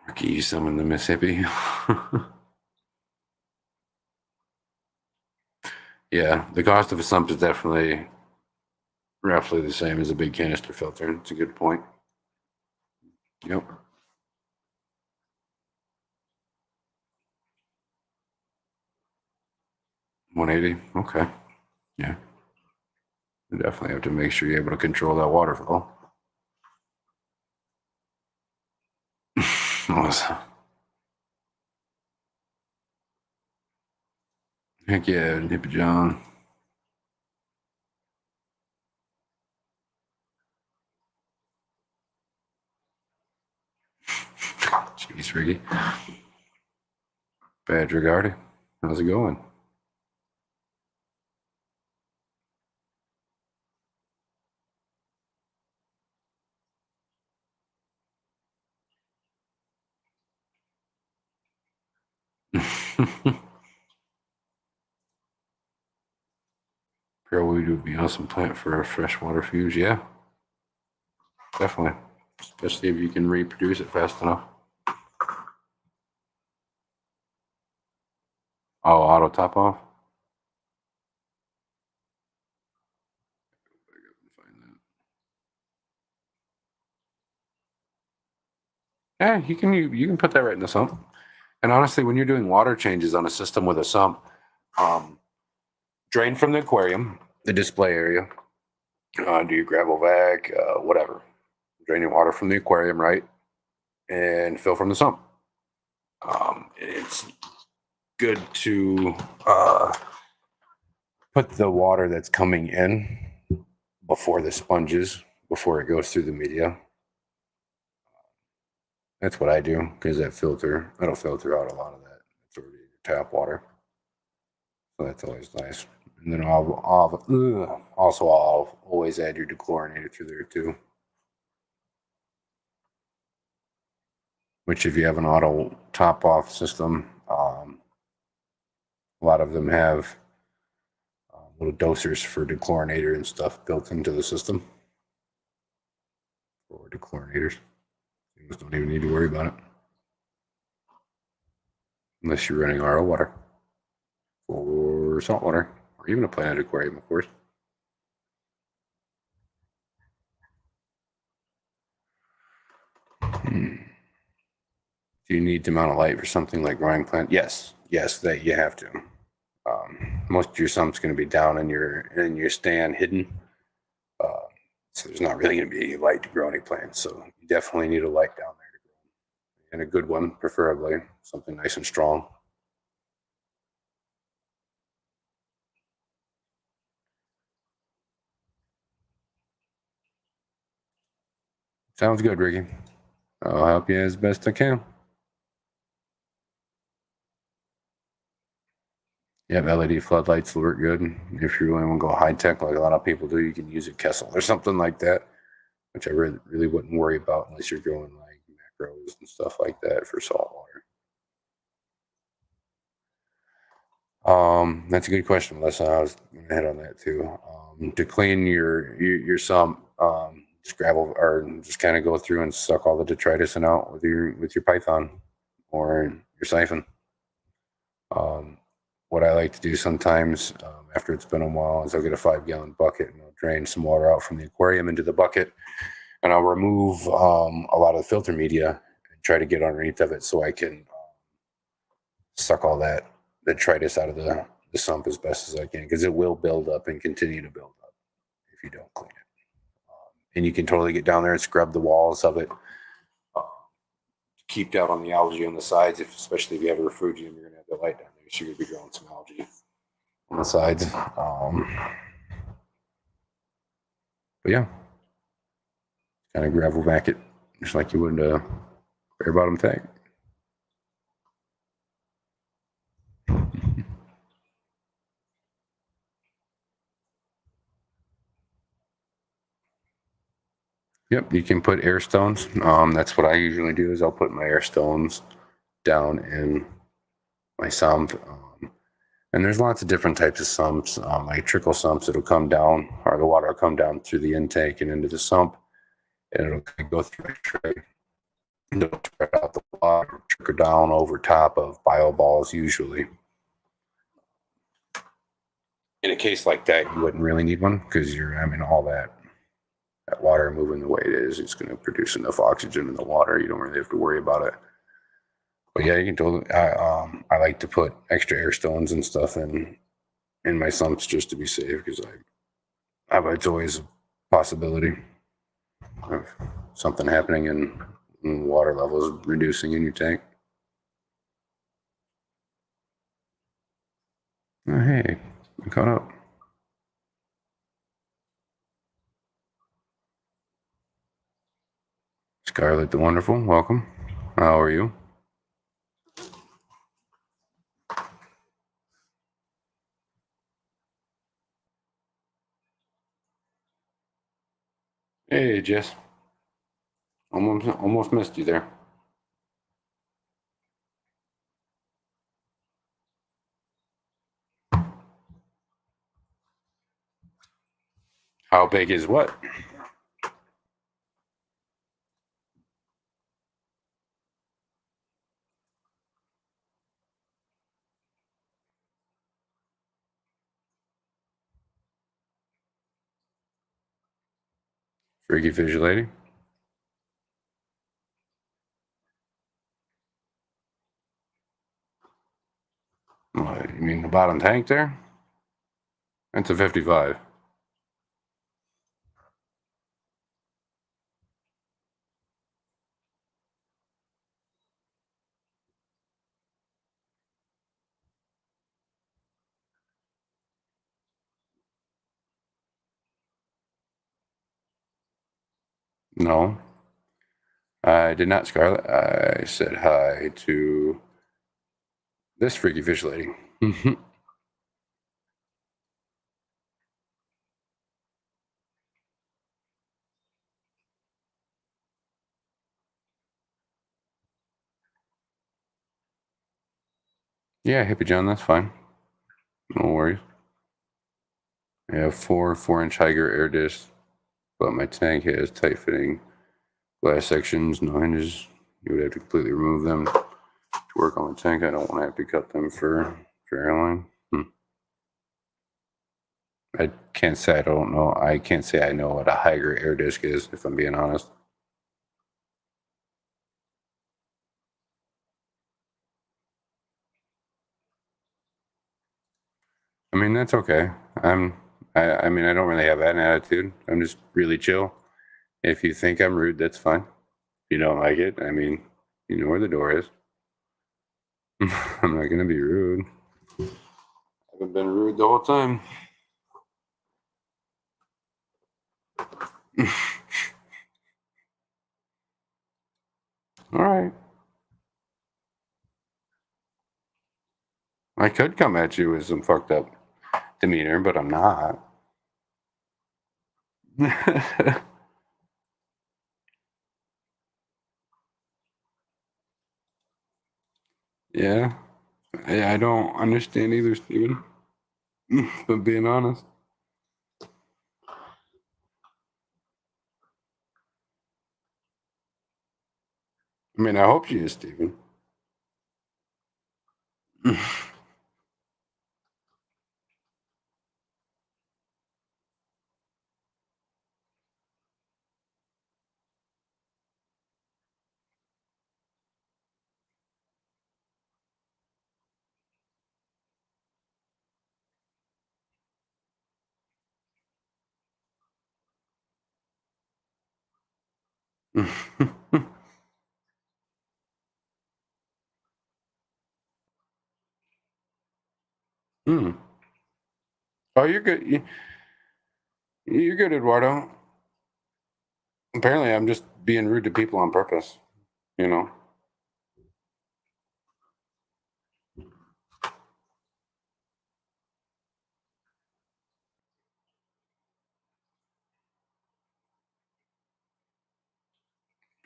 Ricky, you summon the Mississippi. Yeah, the cost of a sump is definitely roughly the same as a big canister filter. It's a good point. Yep. 180. Okay. Yeah. You definitely have to make sure you're able to control that water flow. Heck yeah, Hippie John. Jeez, Ricky. Bad Regardi. How's it going? Pearlweed would be an awesome plant for a freshwater fuse. Yeah, definitely. Especially if you can reproduce it fast enough. Oh, auto top off? Yeah, you can put that right in the sump. And honestly, when you're doing water changes on a system with a sump, drain from the aquarium, the display area, do your gravel vac, whatever. Drain your water from the aquarium, right? And fill from the sump. It's good to put the water that's coming in before the sponges, before it goes through the media. That's what I do because that'll filter out a lot of that. It's already tap water. So that's always nice. And then I'll always add your dechlorinator through there too. Which if you have an auto top off system, a lot of them have little dosers for dechlorinator and stuff built into the system. Or dechlorinators. You just don't even need to worry about it. Unless you're running RO water. Or salt water. Or even a planted aquarium, of course. Do you need to mount a light for something like growing plant? Yes, that you have to. Most of your sump's going to be down in your stand, hidden. So there's not really going to be any light to grow any plants. So you definitely need a light down there to grow, and a good one, preferably something nice and strong. Sounds good, Ricky. I'll help you as best I can. Yeah, LED floodlights will work good. If you really want to go high tech, like a lot of people do, you can use a Kessel or something like that, which I really wouldn't worry about unless you're growing like macros and stuff like that for salt water. That's a good question, Melissa. I was gonna hit on that too. To clean your sump, just gravel or just kind of go through and suck all the detritus out with your Python or your siphon. What I like to do sometimes after it's been a while is I'll get a 5-gallon bucket and I'll drain some water out from the aquarium into the bucket, and I'll remove a lot of the filter media and try to get underneath of it so I can suck all that detritus out of the sump as best as I can, because it will build up and continue to build up if you don't clean it. And you can totally get down there and scrub the walls of it. Keep out on the algae on the sides, especially if you have a refugium, you're going to have the light down there, so you're going to be growing some algae on the sides. But yeah, kind of gravel back it just like you would a bare bottom tank. Yep, you can put air stones. That's what I usually do. Is I'll put my air stones down in my sump. And there's lots of different types of sumps, like trickle sumps. It'll come down, or the water will come down through the intake and into the sump, and it'll go through a tray. And it'll spread out the water, trickle down over top of bio balls usually. In a case like that, you wouldn't really need one because you're having all that water moving the way it is. It's going to produce enough oxygen in the water. You don't really have to worry about it. But yeah, you can totally. I like to put extra air stones and stuff in my sumps just to be safe, because it's always a possibility of something happening and water levels reducing in your tank. Oh, hey, I caught up. Scarlet the Wonderful, welcome. How are you? Hey, Jess. Almost missed you there. How big is what? Freaky Fish Lady? What, you mean the bottom tank there? That's a 55. No, I did not, Scarlet. I said hi to This freaky fish lady. Yeah, Hippie John, that's fine. No worries. I have 4-inch Higer air discs, but my tank has tight fitting glass sections, no hinges. You would have to completely remove them to work on the tank. I don't want to have to cut them for airline. I can't say I don't know. I can't say I know what a Higer air disc is, if I'm being honest. I mean, that's okay. I mean, I don't really have an attitude. I'm just really chill. If you think I'm rude, that's fine. If you don't like it, I mean, you know where the door is. I'm not gonna be rude. I haven't been rude the whole time. All right. I could come at you with some fucked up demeanor, but I'm not. Yeah. I don't understand either, Steven. But being honest. I mean, I hope she is, Steven. Hmm. Oh, you're good. You're good, Eduardo. Apparently, I'm just being rude to people on purpose. You know.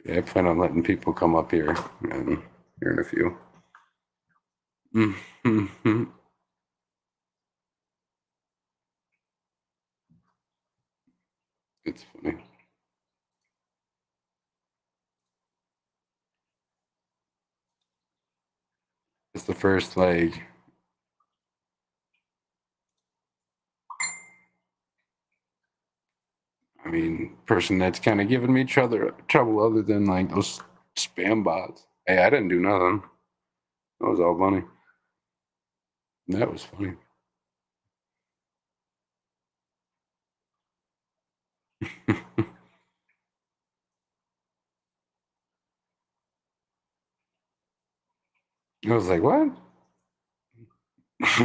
Yeah, I plan on letting people come up here here in a few. It's funny. It's the first I mean, person that's kind of giving me trouble other than like those spam bots. Hey, I didn't do nothing. That was all funny. That was funny. I was like, what?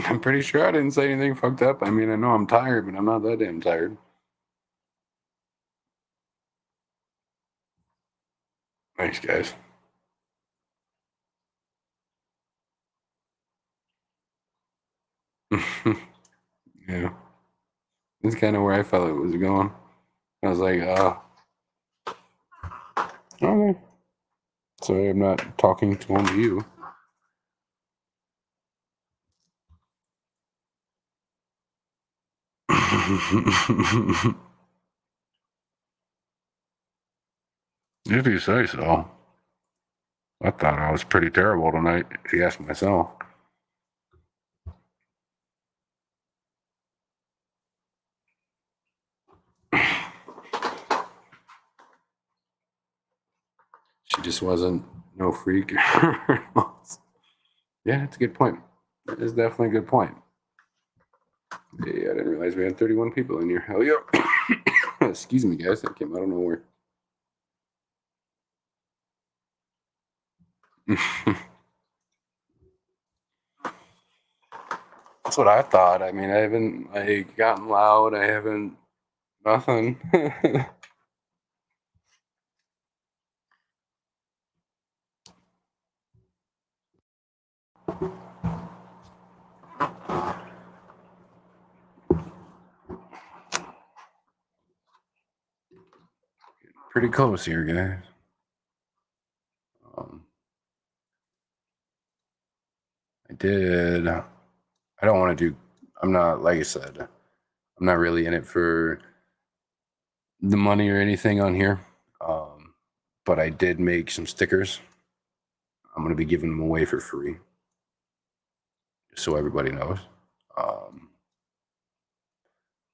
I'm pretty sure I didn't say anything fucked up. I mean, I know I'm tired, but I'm not that damn tired. Thanks, guys. Yeah, that's kind of where I felt it was going. I was like, okay. Sorry, I'm not talking to only you. If you say so. I thought I was pretty terrible tonight, if you ask myself. She just wasn't no freak. Yeah, that's a good point. That is definitely a good point. Yeah, I didn't realize we had 31 people in here. Hell yeah. Excuse me, guys. That came out of nowhere. That's what I thought. I mean, I haven't gotten loud. I haven't nothing. pretty close here, guys. I did. I don't want to do. I'm not, like I said, I'm not really in it for the money or anything on here. But I did make some stickers. I'm going to be giving them away for free, just so everybody knows.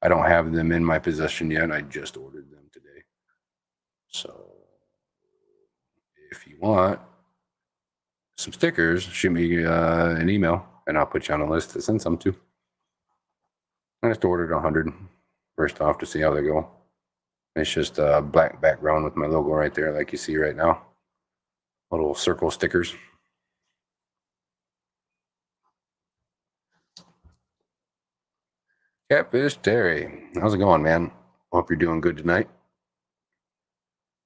I don't have them in my possession yet. I just ordered them today. So if you want some stickers, shoot me an email and I'll put you on a list to send some to. I just ordered 100 first off to see how they go. It's just a black background with my logo right there, like you see right now. Little circle stickers. Catfish Terry, how's it going, man? Hope you're doing good tonight.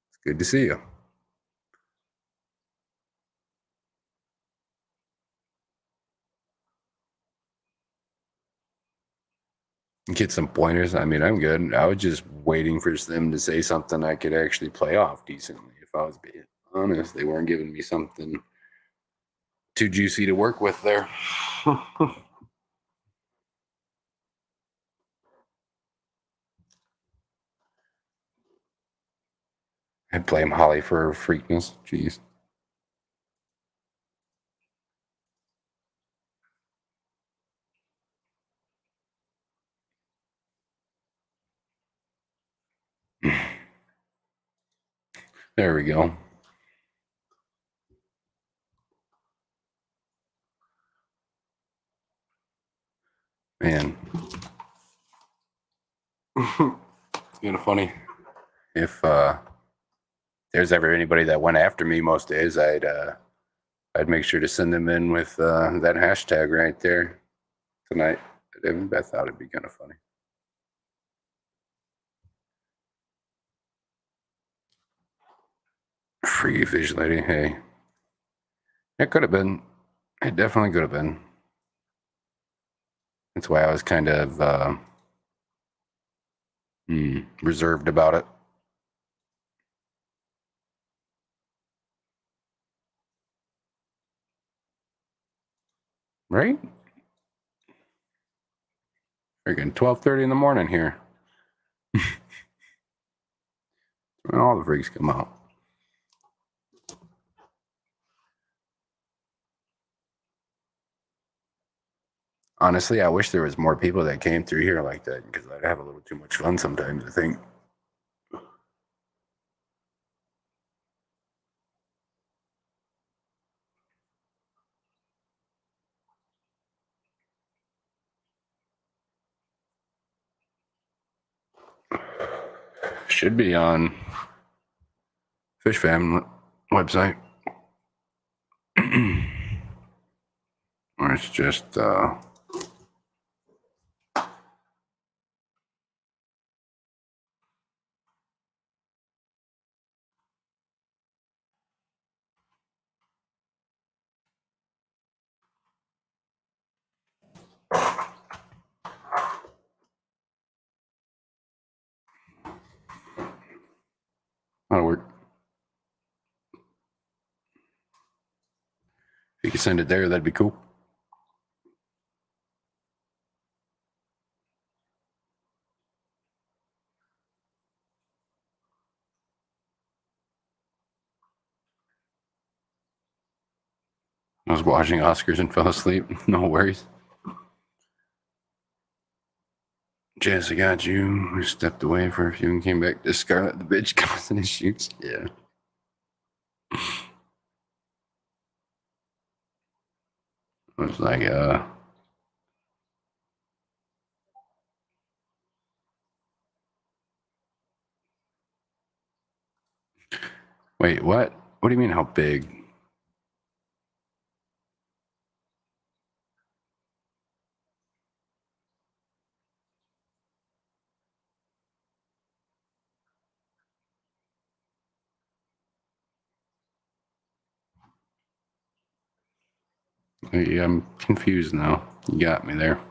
It's good to see you. Get some pointers. I mean, I'm good. I was just waiting for them to say something I could actually play off decently. If I was being honest, they weren't giving me something too juicy to work with there. I'd blame Holly for her freakness. Jeez. There we go. Man. It's kind of funny. If there's ever anybody that went after me most days, I'd make sure to send them in with that hashtag right there tonight. I thought it'd be kind of funny. Free fish lady, hey. It could have been. It definitely could have been. That's why I was kind of reserved about it. Right? Freaking 12:30 in the morning here. When all the freaks come out. Honestly, I wish there was more people that came through here like that because I'd have a little too much fun sometimes, I think. Should be on Fish Fam website. Or it's just that'll work. If you could send it there, that'd be cool. I was watching Oscars and fell asleep. No worries. Jess, I got you. I stepped away for a few and came back to Scarlet the bitch causing issues. Yeah. I was like, wait, what? What do you mean how big? Yeah, I'm confused now. You got me there.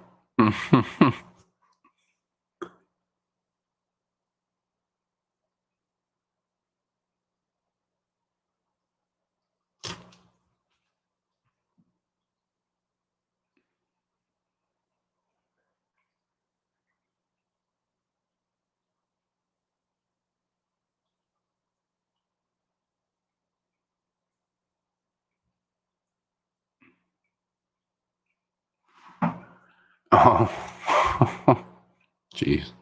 Oh, jeez.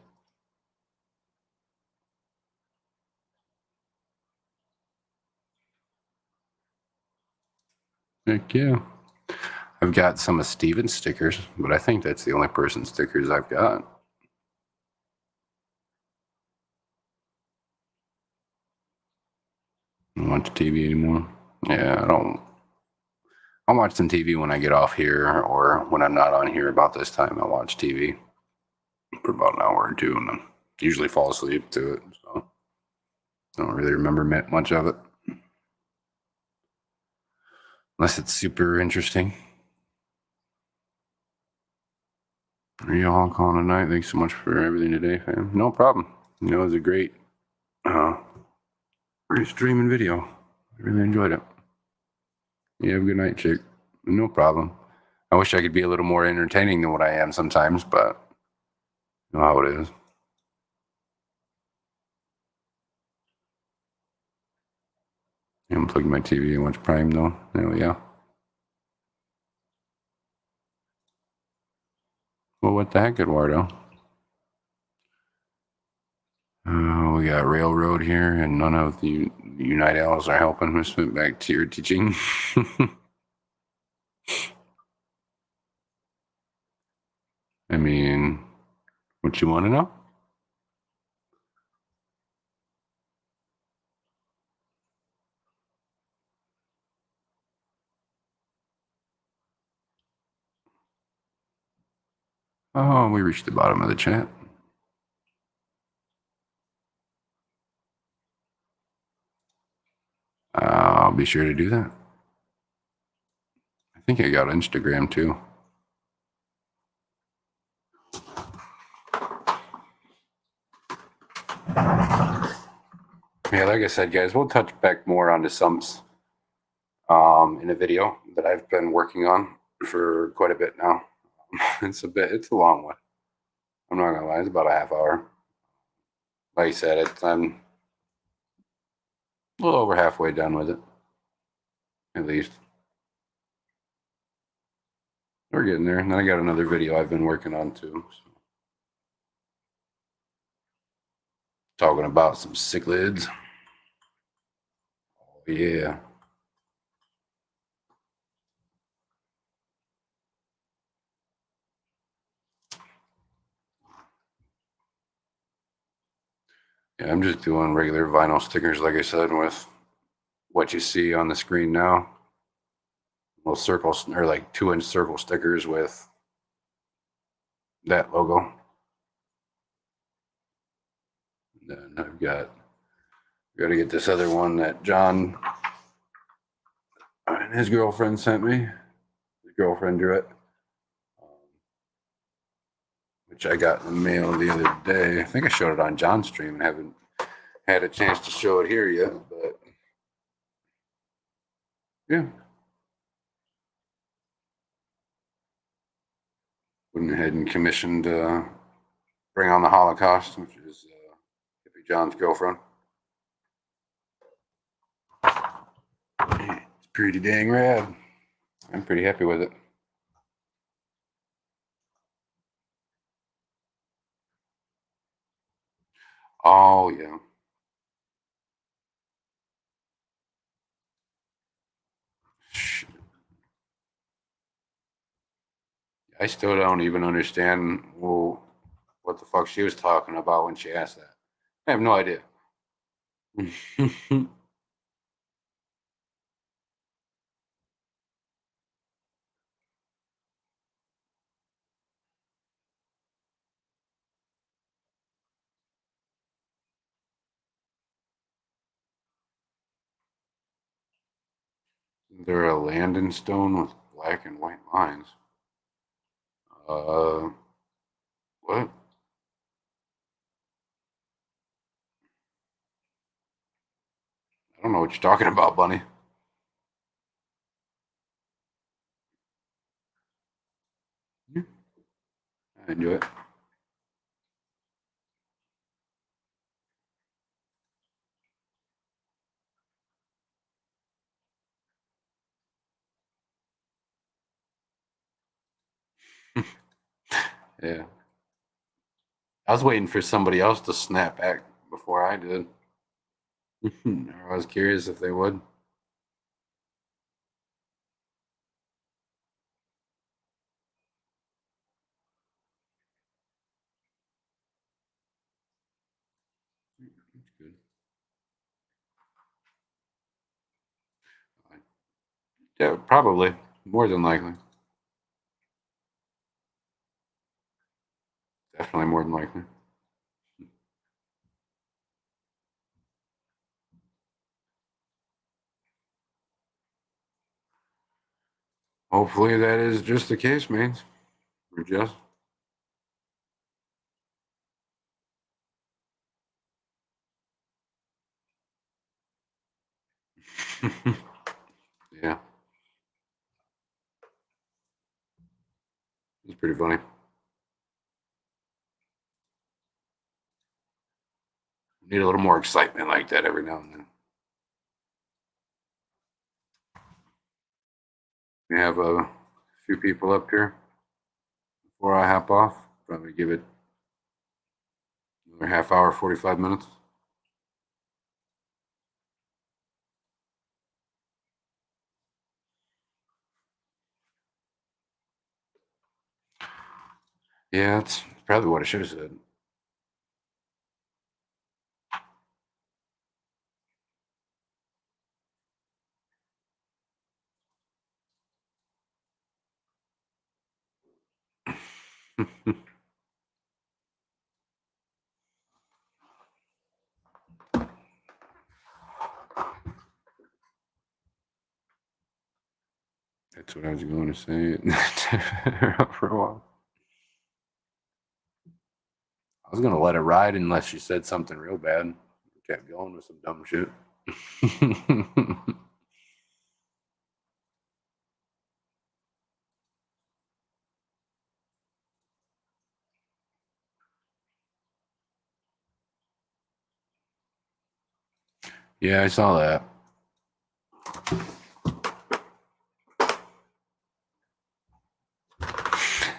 Heck yeah. I've got some of Steven's stickers, but I think that's the only person's stickers I've got. I don't watch TV anymore. Yeah, I don't. I'll watch some TV when I get off here or when I'm not on here about this time. I'll watch TV for about an hour or two and then usually fall asleep to it. So I don't really remember much of it. Unless it's super interesting. Are you all calling tonight? Thanks so much for everything today, fam. No problem. You know, it was a great streaming video. I really enjoyed it. You have a good night, chick. No problem. I wish I could be a little more entertaining than what I am sometimes, but you know how it is. I unplugged my TV and watch Prime though. There we go. Well, what the heck, Eduardo? We got Railroad here, and none of the Unite Owls are helping. Just went back to your teaching. I mean, what you want to know? Oh, we reached the bottom of the chat. I'll be sure to do that. I think I got Instagram too. Yeah, like I said, guys, we'll touch back more on the sumps in a video that I've been working on for quite a bit now. It's a long one. I'm not gonna lie, it's about a half hour. Like I said, I'm a little over halfway done with it, at least. We're getting there. And then I got another video I've been working on too. So. Talking about some cichlids. Oh, yeah. Yeah, I'm just doing regular vinyl stickers, like I said, with what you see on the screen now. Little circles, or like 2-inch circle stickers with that logo. And then I've got to get this other one that John and his girlfriend sent me. His girlfriend drew it, which I got in the mail the other day. I think I showed it on John's stream and haven't had a chance to show it here yet, but yeah. Went ahead and commissioned Bring on the Holocaust, which is Hippie John's girlfriend. It's pretty dang rad. I'm pretty happy with it. Oh, yeah. Shit. I still don't even understand what the fuck she was talking about when she asked that. I have no idea. They're a landing stone with black and white lines. Uh, what? I don't know what you're talking about, Bunny. Yeah, I enjoy it. Yeah. I was waiting for somebody else to snap back before I did. I was curious if they would. That's good. Yeah, probably. More than likely. Definitely more than likely. Hopefully that is just the case, mates. Or just. Yeah, it's pretty funny. Need a little more excitement like that every now and then. We have a few people up here before I hop off. Probably give it another half hour, 45 minutes. Yeah, that's probably what I should have said. That's what I was going to say for a while. I was going to let it ride unless she said something real bad. Kept going with some dumb shit. Yeah, I saw that.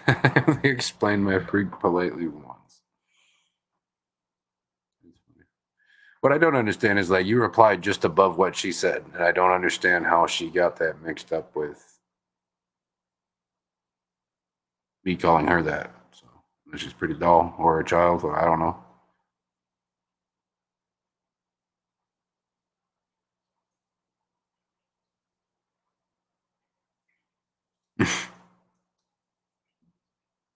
I only explained my freak politely once. What I don't understand is like you replied just above what she said, and I don't understand how she got that mixed up with me calling her that. So she's pretty dull or a child, or I don't know.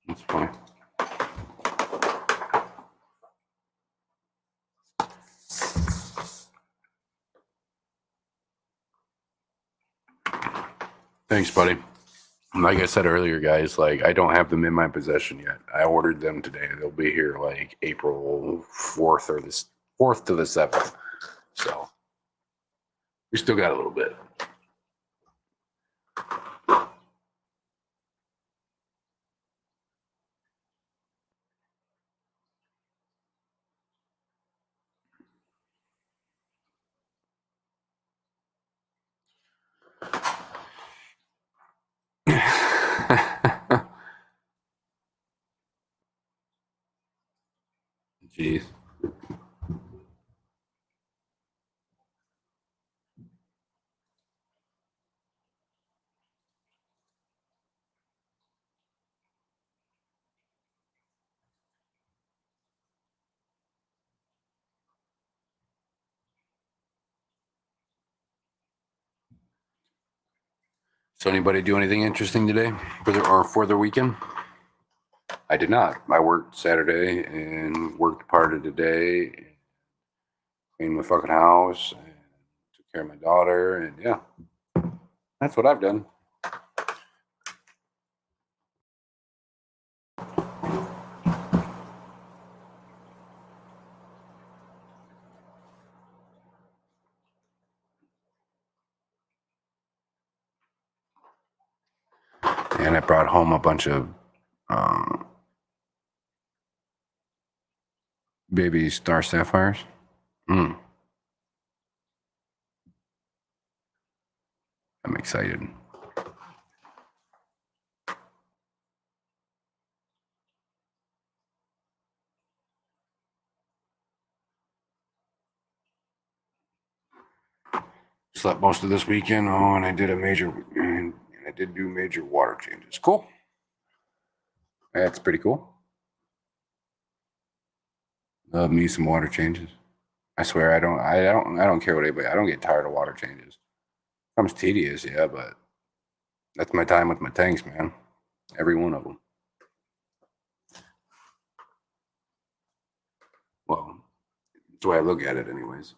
That's funny. Thanks, buddy. Like I said earlier, guys, like I don't have them in my possession yet. I ordered them today. They'll be here like April 4th or this 4th to the 7th. So we still got a little bit. Jeez. So anybody do anything interesting today for the weekend? I did not. I worked Saturday and worked part of the day, cleaned my fucking house, and took care of my daughter, and yeah, that's what I've done. And I brought home a bunch of uh, baby star sapphires. Mm, I'm excited. Slept most of this weekend. Oh, and I did do major water changes. Cool. That's pretty cool. Love me some water changes. I swear I don't care what anybody. I don't get tired of water changes. Comes tedious, yeah, but that's my time with my tanks, man. Every one of them. Well, that's the way I look at it, anyways.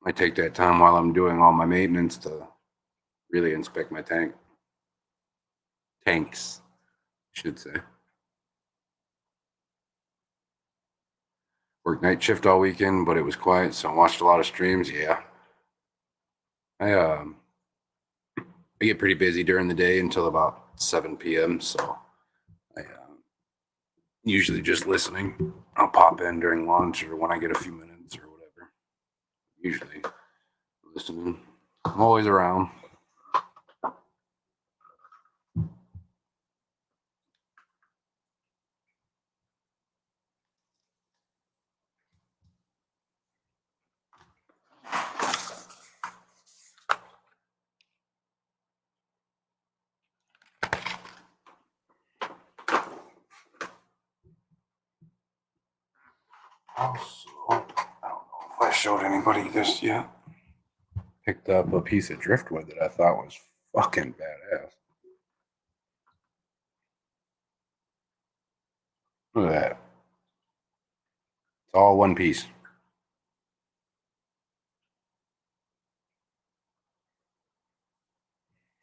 I take that time while I'm doing all my maintenance to really inspect my tanks, I should say. Worked night shift all weekend, but it was quiet, so I watched a lot of streams. Yeah, I get pretty busy during the day until about 7 p.m. So I usually just listening. I'll pop in during lunch or when I get a few minutes or whatever. Usually listening. I'm always around. Also, I don't know if I showed anybody this yet. Picked up a piece of driftwood that I thought was fucking badass. Look at that. It's all one piece.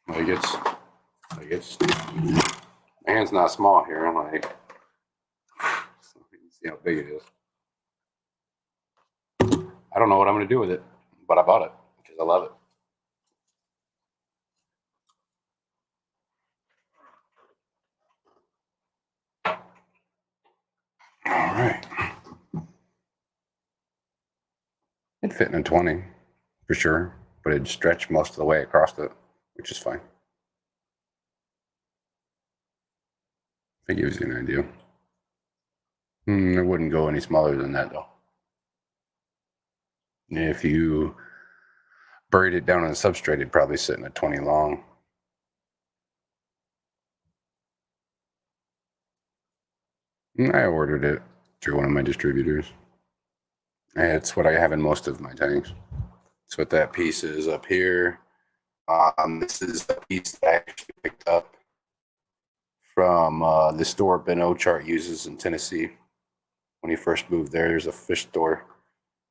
It's my hand's not small here. I'm like, so you can see how big it is. I don't know what I'm going to do with it, but I bought it because I love it. All right. It'd fit in a 20 for sure, but it'd stretch most of the way across it, which is fine. It gives you an idea. It wouldn't go any smaller than that, though. If you buried it down on the substrate, it'd probably sit in a 20 long. I ordered it through one of my distributors. It's what I have in most of my tanks. That's what that piece is up here. This is a piece that I actually picked up from the store Ben Ochart uses in Tennessee. When he first moved there, there's a fish store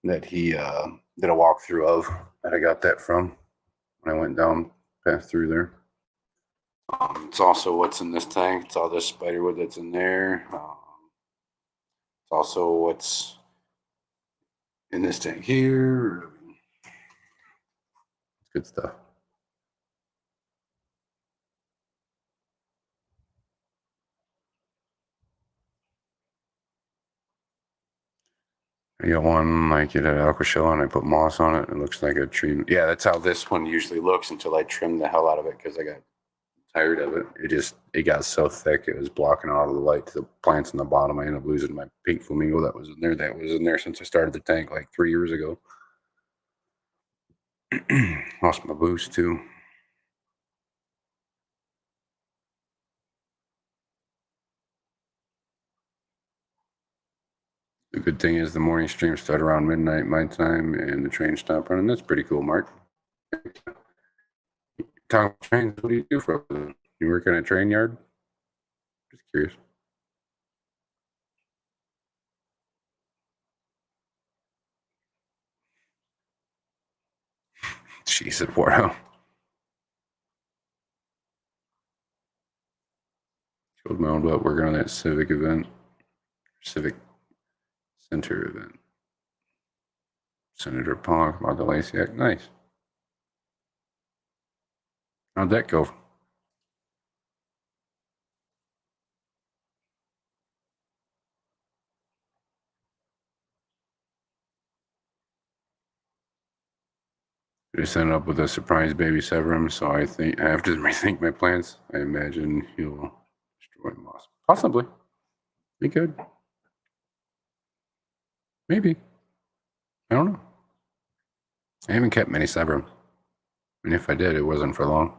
that he did a walkthrough of that I got that from when I went down, passed through there. It's also what's in this tank. It's all this spiderwood that's in there. It's also what's in this tank here. It's good stuff. I got one like it at Aquashell and I put moss on it. It looks like a tree. Yeah, that's how this one usually looks until I trim the hell out of it because I got tired of it. It got so thick it was blocking all of the light to the plants in the bottom. I ended up losing my pink flamingo that was in there. That was in there since I started the tank like 3 years ago. Lost my boost too. The good thing is the morning streams start around midnight my time and the train stop running. That's pretty cool, Mark. Talking about trains, what do you do for a living? You work in a train yard? Just curious. Jeez, at Porto. Killed my own butt working on that civic center event. Senator Pollock about the Lacey Act. Nice. How'd that go? Just ended up with a surprise baby Severum, so I think I have to rethink my plans. I imagine he'll destroy Moss. Possibly. He could. Maybe. I don't know. I haven't kept many Severum. And if I did, it wasn't for long.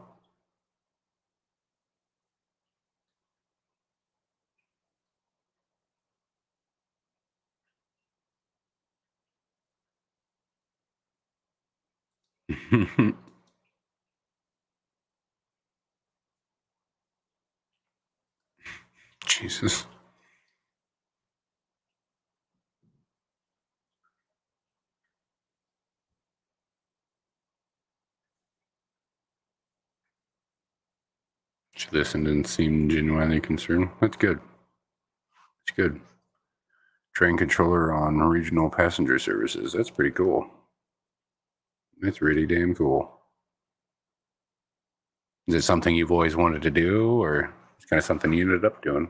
Jesus. She listened and seemed genuinely concerned. That's good. That's good. Train controller on regional passenger services. That's pretty cool. That's really damn cool. Is it something you've always wanted to do, or it's kind of something you ended up doing?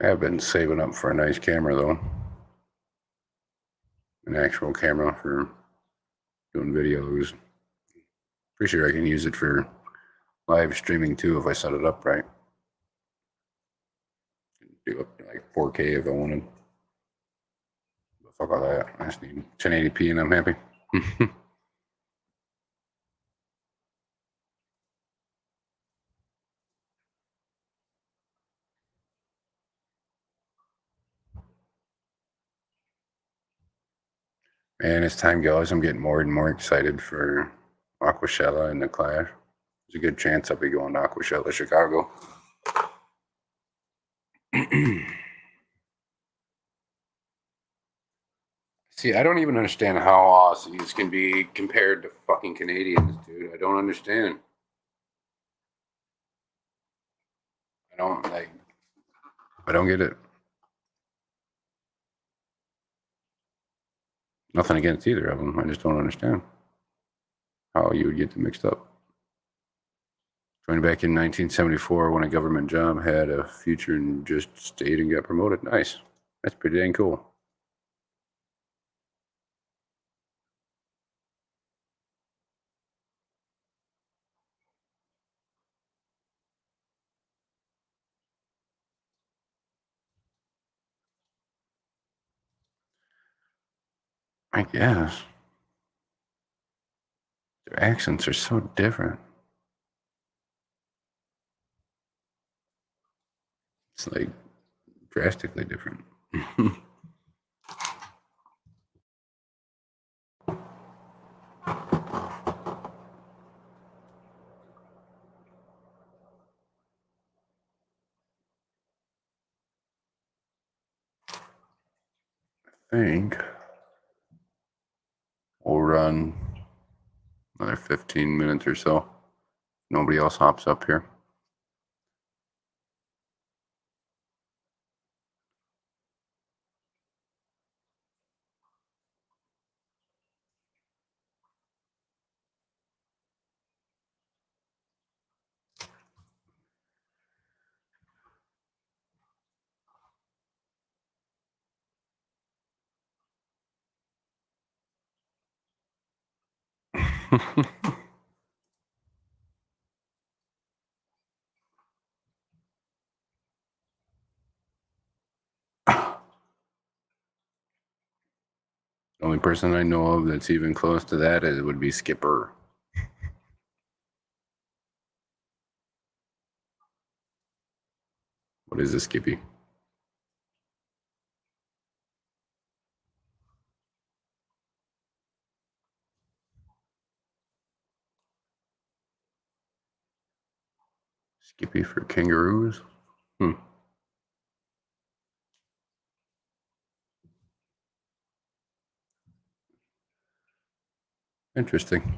I have been saving up for a nice camera, though. An actual camera for doing videos. Pretty sure I can use it for live streaming too if I set it up right. Do up to like 4K if I wanted. But fuck all that. I just need 1080p and I'm happy. And as time goes, I'm getting more and more excited for Aquashella and the Clash. There's a good chance I'll be going to Aquashella, Chicago. See, I don't even understand how Aussies can be compared to fucking Canadians, dude. I don't understand. I don't like. I don't get it. Nothing against either of them. I just don't understand how you would get them mixed up. Joined back in 1974 when a government job had a future and just stayed and got promoted. Nice. That's pretty dang cool. I guess. Their accents are so different. It's like drastically different. I think we'll run another 15 minutes or so. Nobody else hops up here. The only person I know of that's even close to that would be Skipper. What is a Skippy? Skippy for kangaroos? Hmm. Interesting.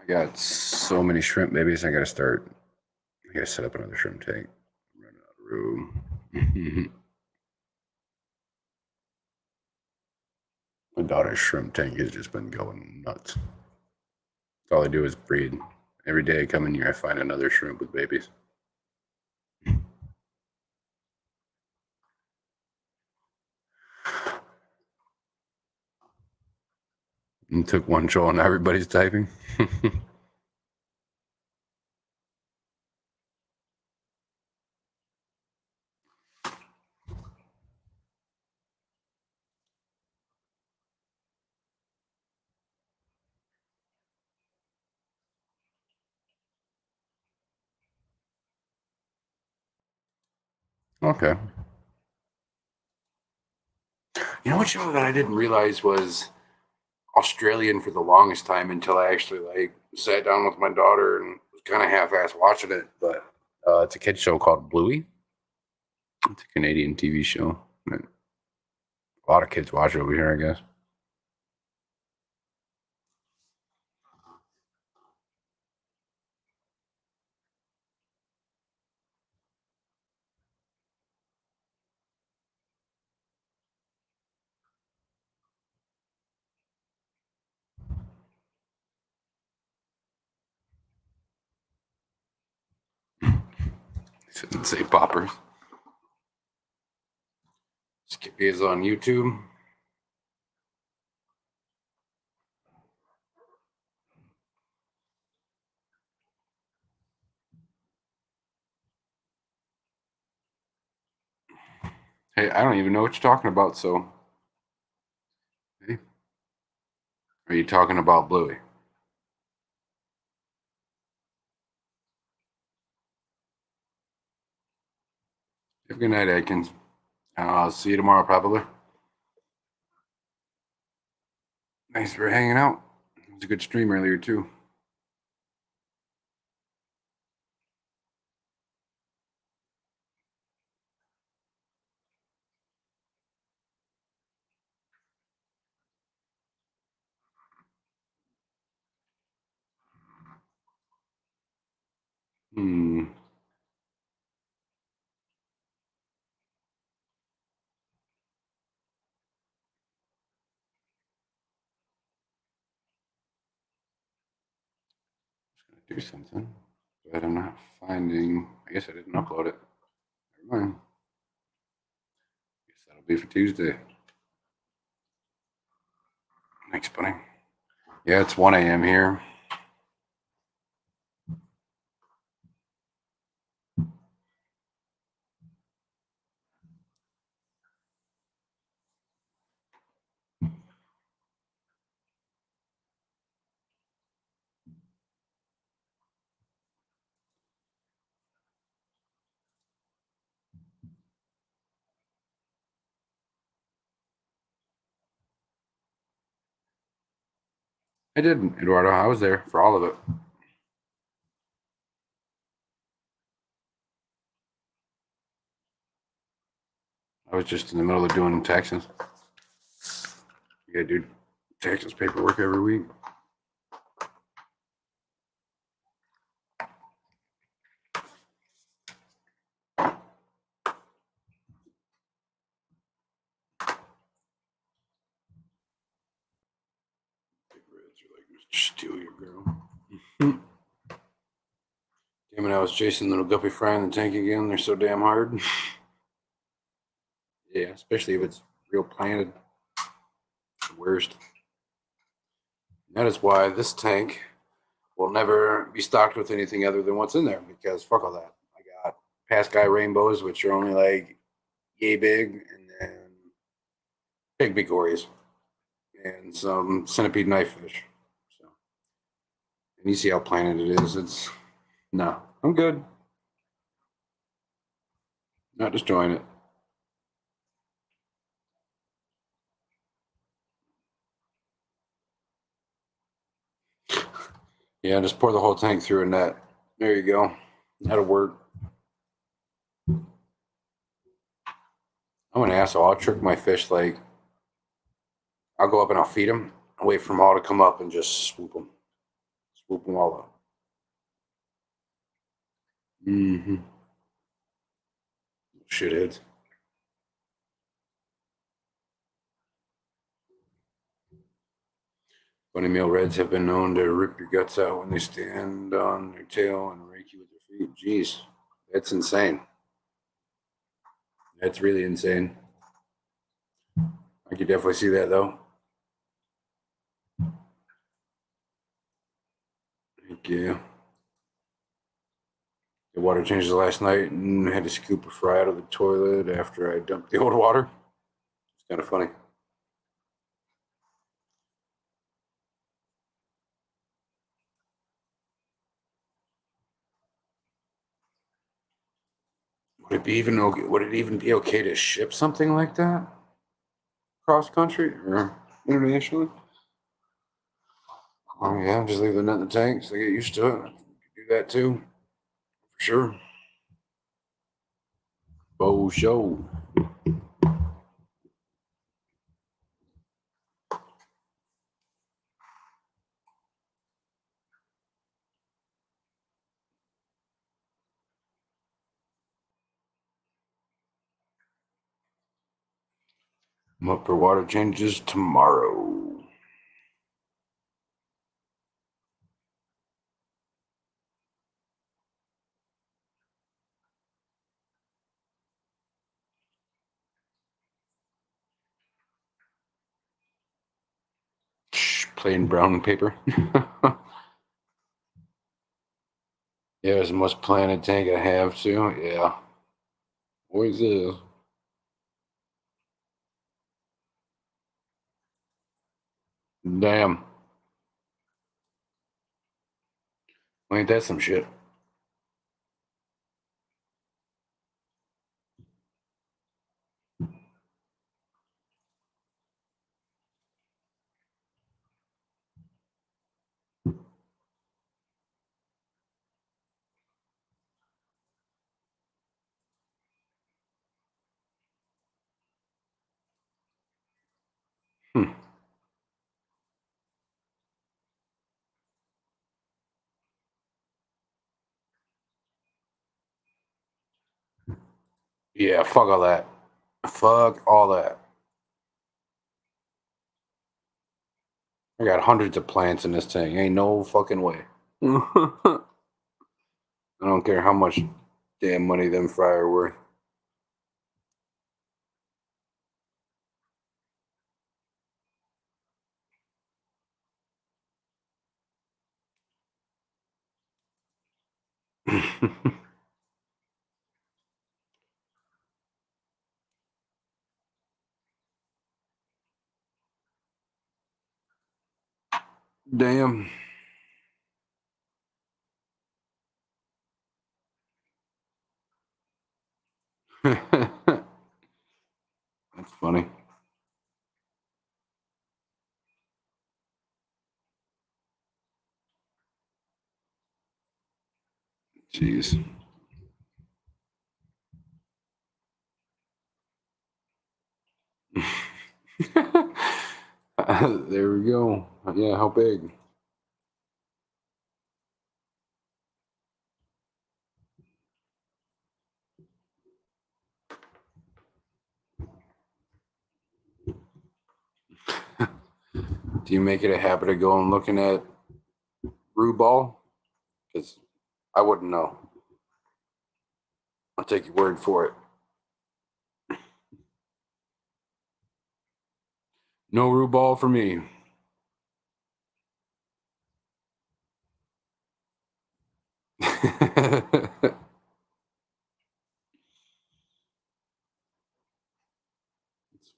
I got so many shrimp babies. I got to start gotta set up another shrimp tank. I'm running out of room. My daughter's shrimp tank has just been going nuts. All I do is breed. Every day I come in here, I find another shrimp with babies. And took one show and everybody's typing. Okay. You know what show that I didn't realize was Australian for the longest time until I actually like sat down with my daughter and was kind of half-ass watching it. But it's a kid show called Bluey. It's a Canadian TV show. A lot of kids watch it over here, I guess. Shouldn't say poppers. Skippy is on YouTube. Hey, I don't even know what you're talking about, so. Hey. Are you talking about Bluey? Have a good night, Adkins. I'll see you tomorrow, probably. Thanks for hanging out. It was a good stream earlier, too. Hmm. Do something, but I'm not finding. I guess I didn't upload it. Never mind. Guess that'll be for Tuesday. Thanks, buddy. Yeah, it's 1 a.m. here. I did, Eduardo. I was there for all of it. I was just in the middle of doing taxes. You gotta do taxes paperwork every week. Reds are like, Mr. Steal your girl. Damn it, I was chasing little guppy fry in the tank again. They're so damn hard. Yeah, especially if it's real planted. The worst. That is why this tank will never be stocked with anything other than what's in there, because fuck all that. I got past guy rainbows, which are only like yay big, and then big bigories, and some centipede knifefish. So, and you see how planted it is. It's no, I'm good. Not destroying it. Yeah, just pour the whole tank through a net. There you go. That'll work. I'm an asshole. I'll trick my fish. Like, I'll go up and I'll feed them. I'll wait for them all to come up and just swoop them. Swoop them all up. Mm-hmm. Shitheads. Bunny male reds have been known to rip your guts out when they stand on their tail and rake you with their feet. Jeez, that's insane. That's really insane. I could definitely see that though. Heck yeah. The water changes last night and had to scoop a fry out of the toilet after I dumped the old water. It's kind of funny. Would it even be okay to ship something like that cross country or internationally? Oh yeah, just leave the nut in the tank so they get used to it. Do that too, for sure. Bo show. I'm up for water changes tomorrow. Plain brown paper. Yeah, it's the most planted tank I have too. Yeah, always is. Damn, ain't that some shit? Hmm. Yeah, fuck all that. Fuck all that. I got hundreds of plants in this tank. Ain't no fucking way. I don't care how much damn money them fry are worth. Damn. That's funny. Jeez. There we go. Yeah, how big? Do you make it a habit of going looking at Rue because I wouldn't know. I'll take your word for it. No Rue for me. It's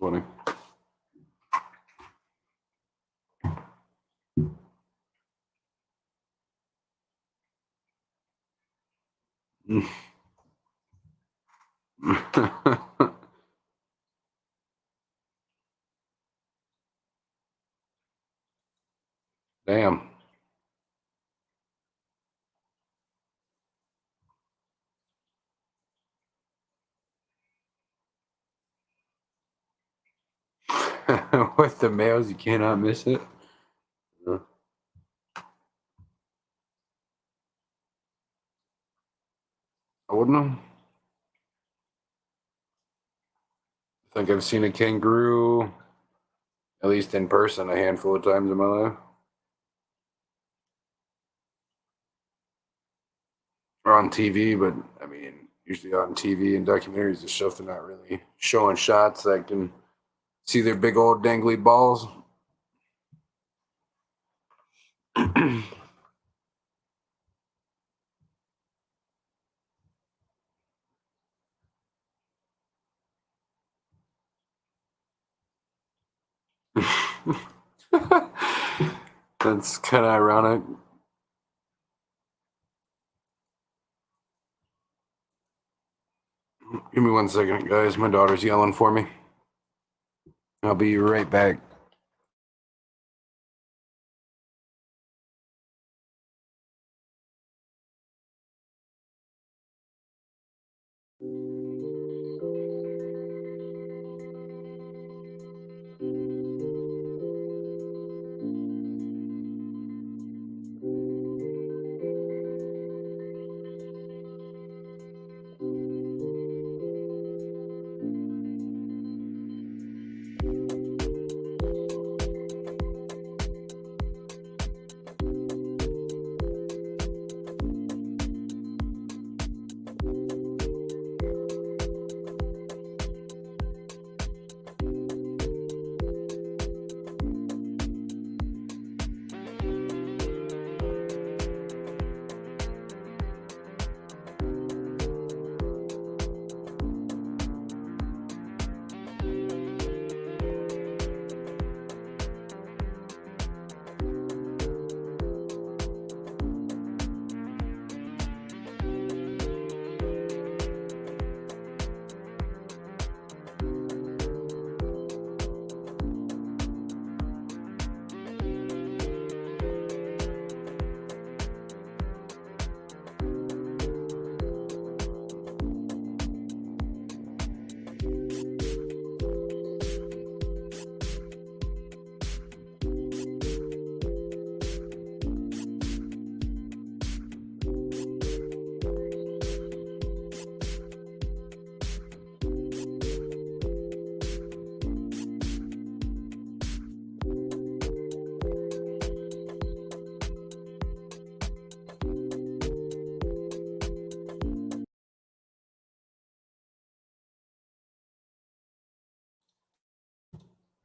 funny. Damn. With the males, you cannot miss it. Yeah. recording them. I think I've seen a kangaroo, at least in person, a handful of times in my life. Or on TV, but I mean, usually on TV and documentaries and stuff, they're not really showing shots that can see their big old dangly balls. That's kind of ironic. Give me 1 second, guys. My daughter's yelling for me. I'll be right back.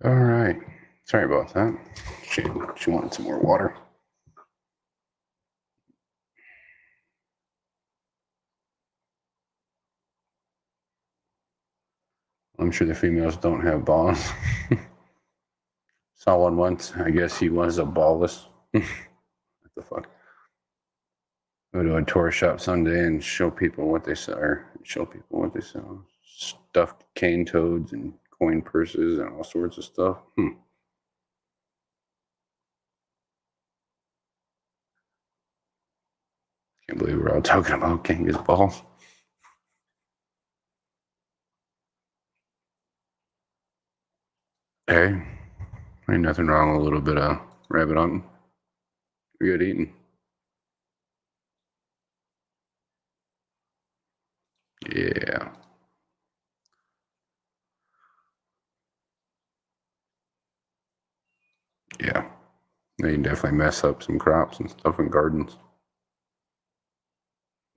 All right. Sorry about that. She wanted some more water. I'm sure the females don't have balls. Saw one once. I guess he was a ballless. What the fuck? Go to a tour shop someday and show people what they sell. Or show people what they sell. Stuffed cane toads and coin purses and all sorts of stuff. Can't believe we're all talking about Kanga's balls. Hey, ain't nothing wrong with a little bit of rabbit hunting. Good eating. Yeah. Yeah. They definitely mess up some crops and stuff in gardens.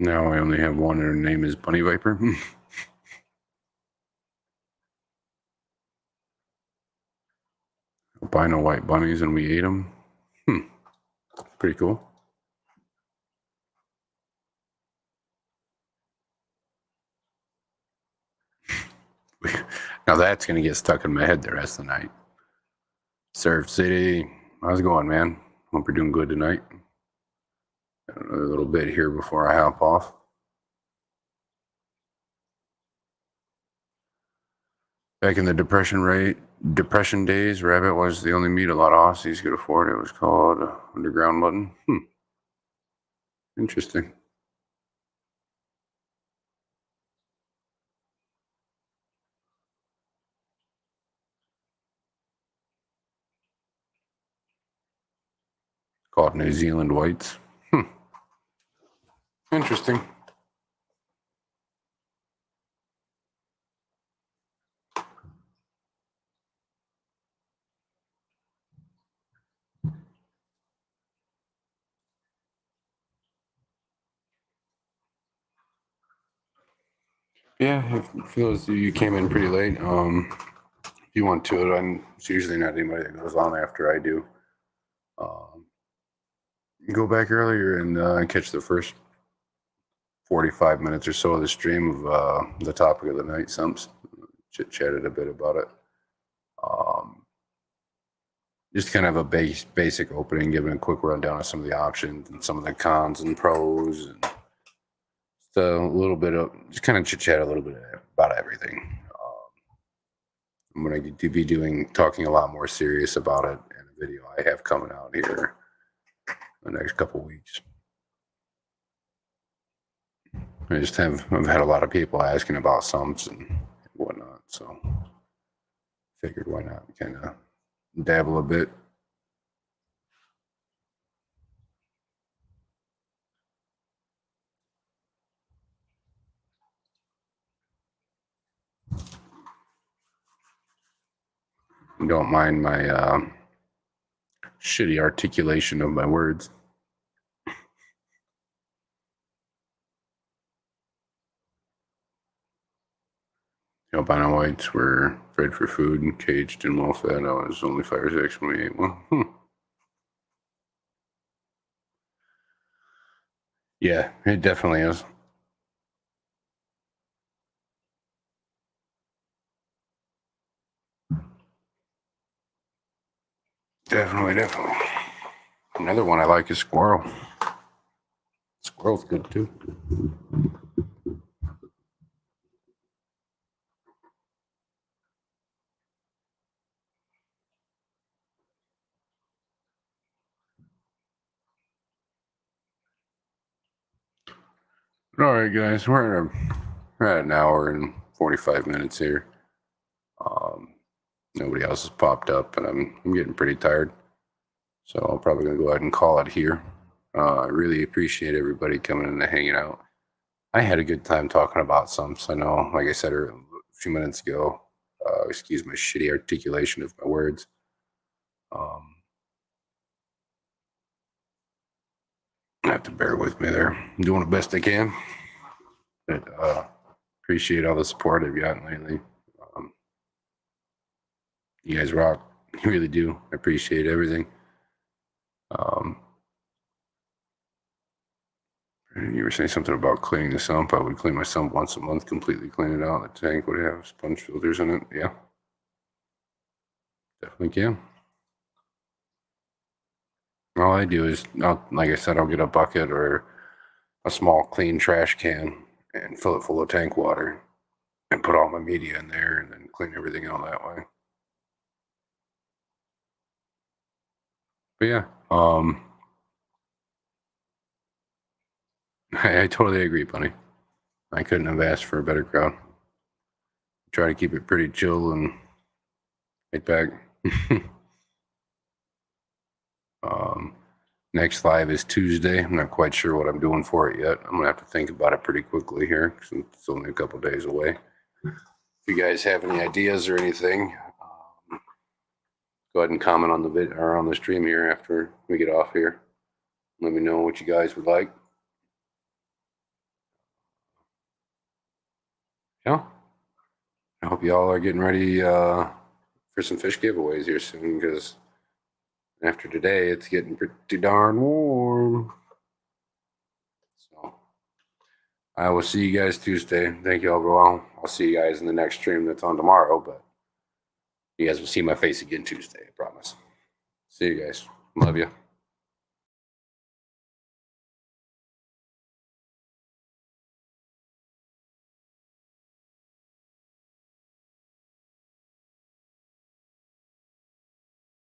Now I only have one, and her name is Bunny Viper. Albino white bunnies, and we ate them. Pretty cool. Now that's going to get stuck in my head the rest of the night. Surf City, how's it going, man? Hope you're doing good tonight. Got another little bit here before I hop off. Back in the Depression days, rabbit was the only meat a lot of Aussies could afford. It was called underground mutton. Interesting. Called New Zealand whites. Interesting. Yeah, if for those of you came in pretty late, if you want to, it's usually not anybody that goes on after I do. Um, go back earlier and catch the first 45 minutes or so of the stream of the topic of the night, Sumps. Chit-chatted a bit about it. Um, just kind of a basic opening, giving a quick rundown of some of the options and some of the cons and pros, and just a little bit of just kind of chit-chat a little bit about everything. I'm going to be talking a lot more serious about it in a video I have coming out here the next couple weeks. I've had a lot of people asking about sumps and whatnot, so figured why not kind of dabble a bit. Don't mind my shitty articulation of my words. Albino whites were bred for food and caged and well fed. I was only 5 or 6 when we ate one. Yeah, it definitely is. Definitely. Another one I like is squirrel. Squirrel's good too. All right, guys, we're at an hour and 45 minutes here. Nobody else has popped up, and I'm getting pretty tired, so I'm probably gonna go ahead and call it here. I really appreciate everybody coming in and hanging out. I had a good time talking about sumps. I know, like I said a few minutes ago. Excuse my shitty articulation of my words. You have to bear with me there. I'm doing the best I can. But appreciate all the support I've gotten lately. Um, you guys rock. You really do. I appreciate everything. You were saying something about cleaning the sump. I would clean my sump once a month, completely clean it out. The tank would have sponge filters in it. Yeah, definitely can. All I do is, like I said, I'll get a bucket or a small clean trash can and fill it full of tank water and put all my media in there and then clean everything out that way. But yeah, I totally agree, Bunny. I couldn't have asked for a better crowd. Try to keep it pretty chill and right back. Next live is Tuesday. I'm not quite sure what I'm doing for it yet. I'm gonna have to think about it pretty quickly here because it's only a couple days away. If you guys have any ideas or anything, go ahead and comment on the vid or on the stream here after we get off here. Let me know what you guys would like. Yeah. I hope y'all are getting ready for some fish giveaways here soon because after today, it's getting pretty darn warm. So I will see you guys Tuesday. Thank you all for all. I'll see you guys in the next stream that's on tomorrow, but you guys will see my face again Tuesday, I promise. See you guys. Love you.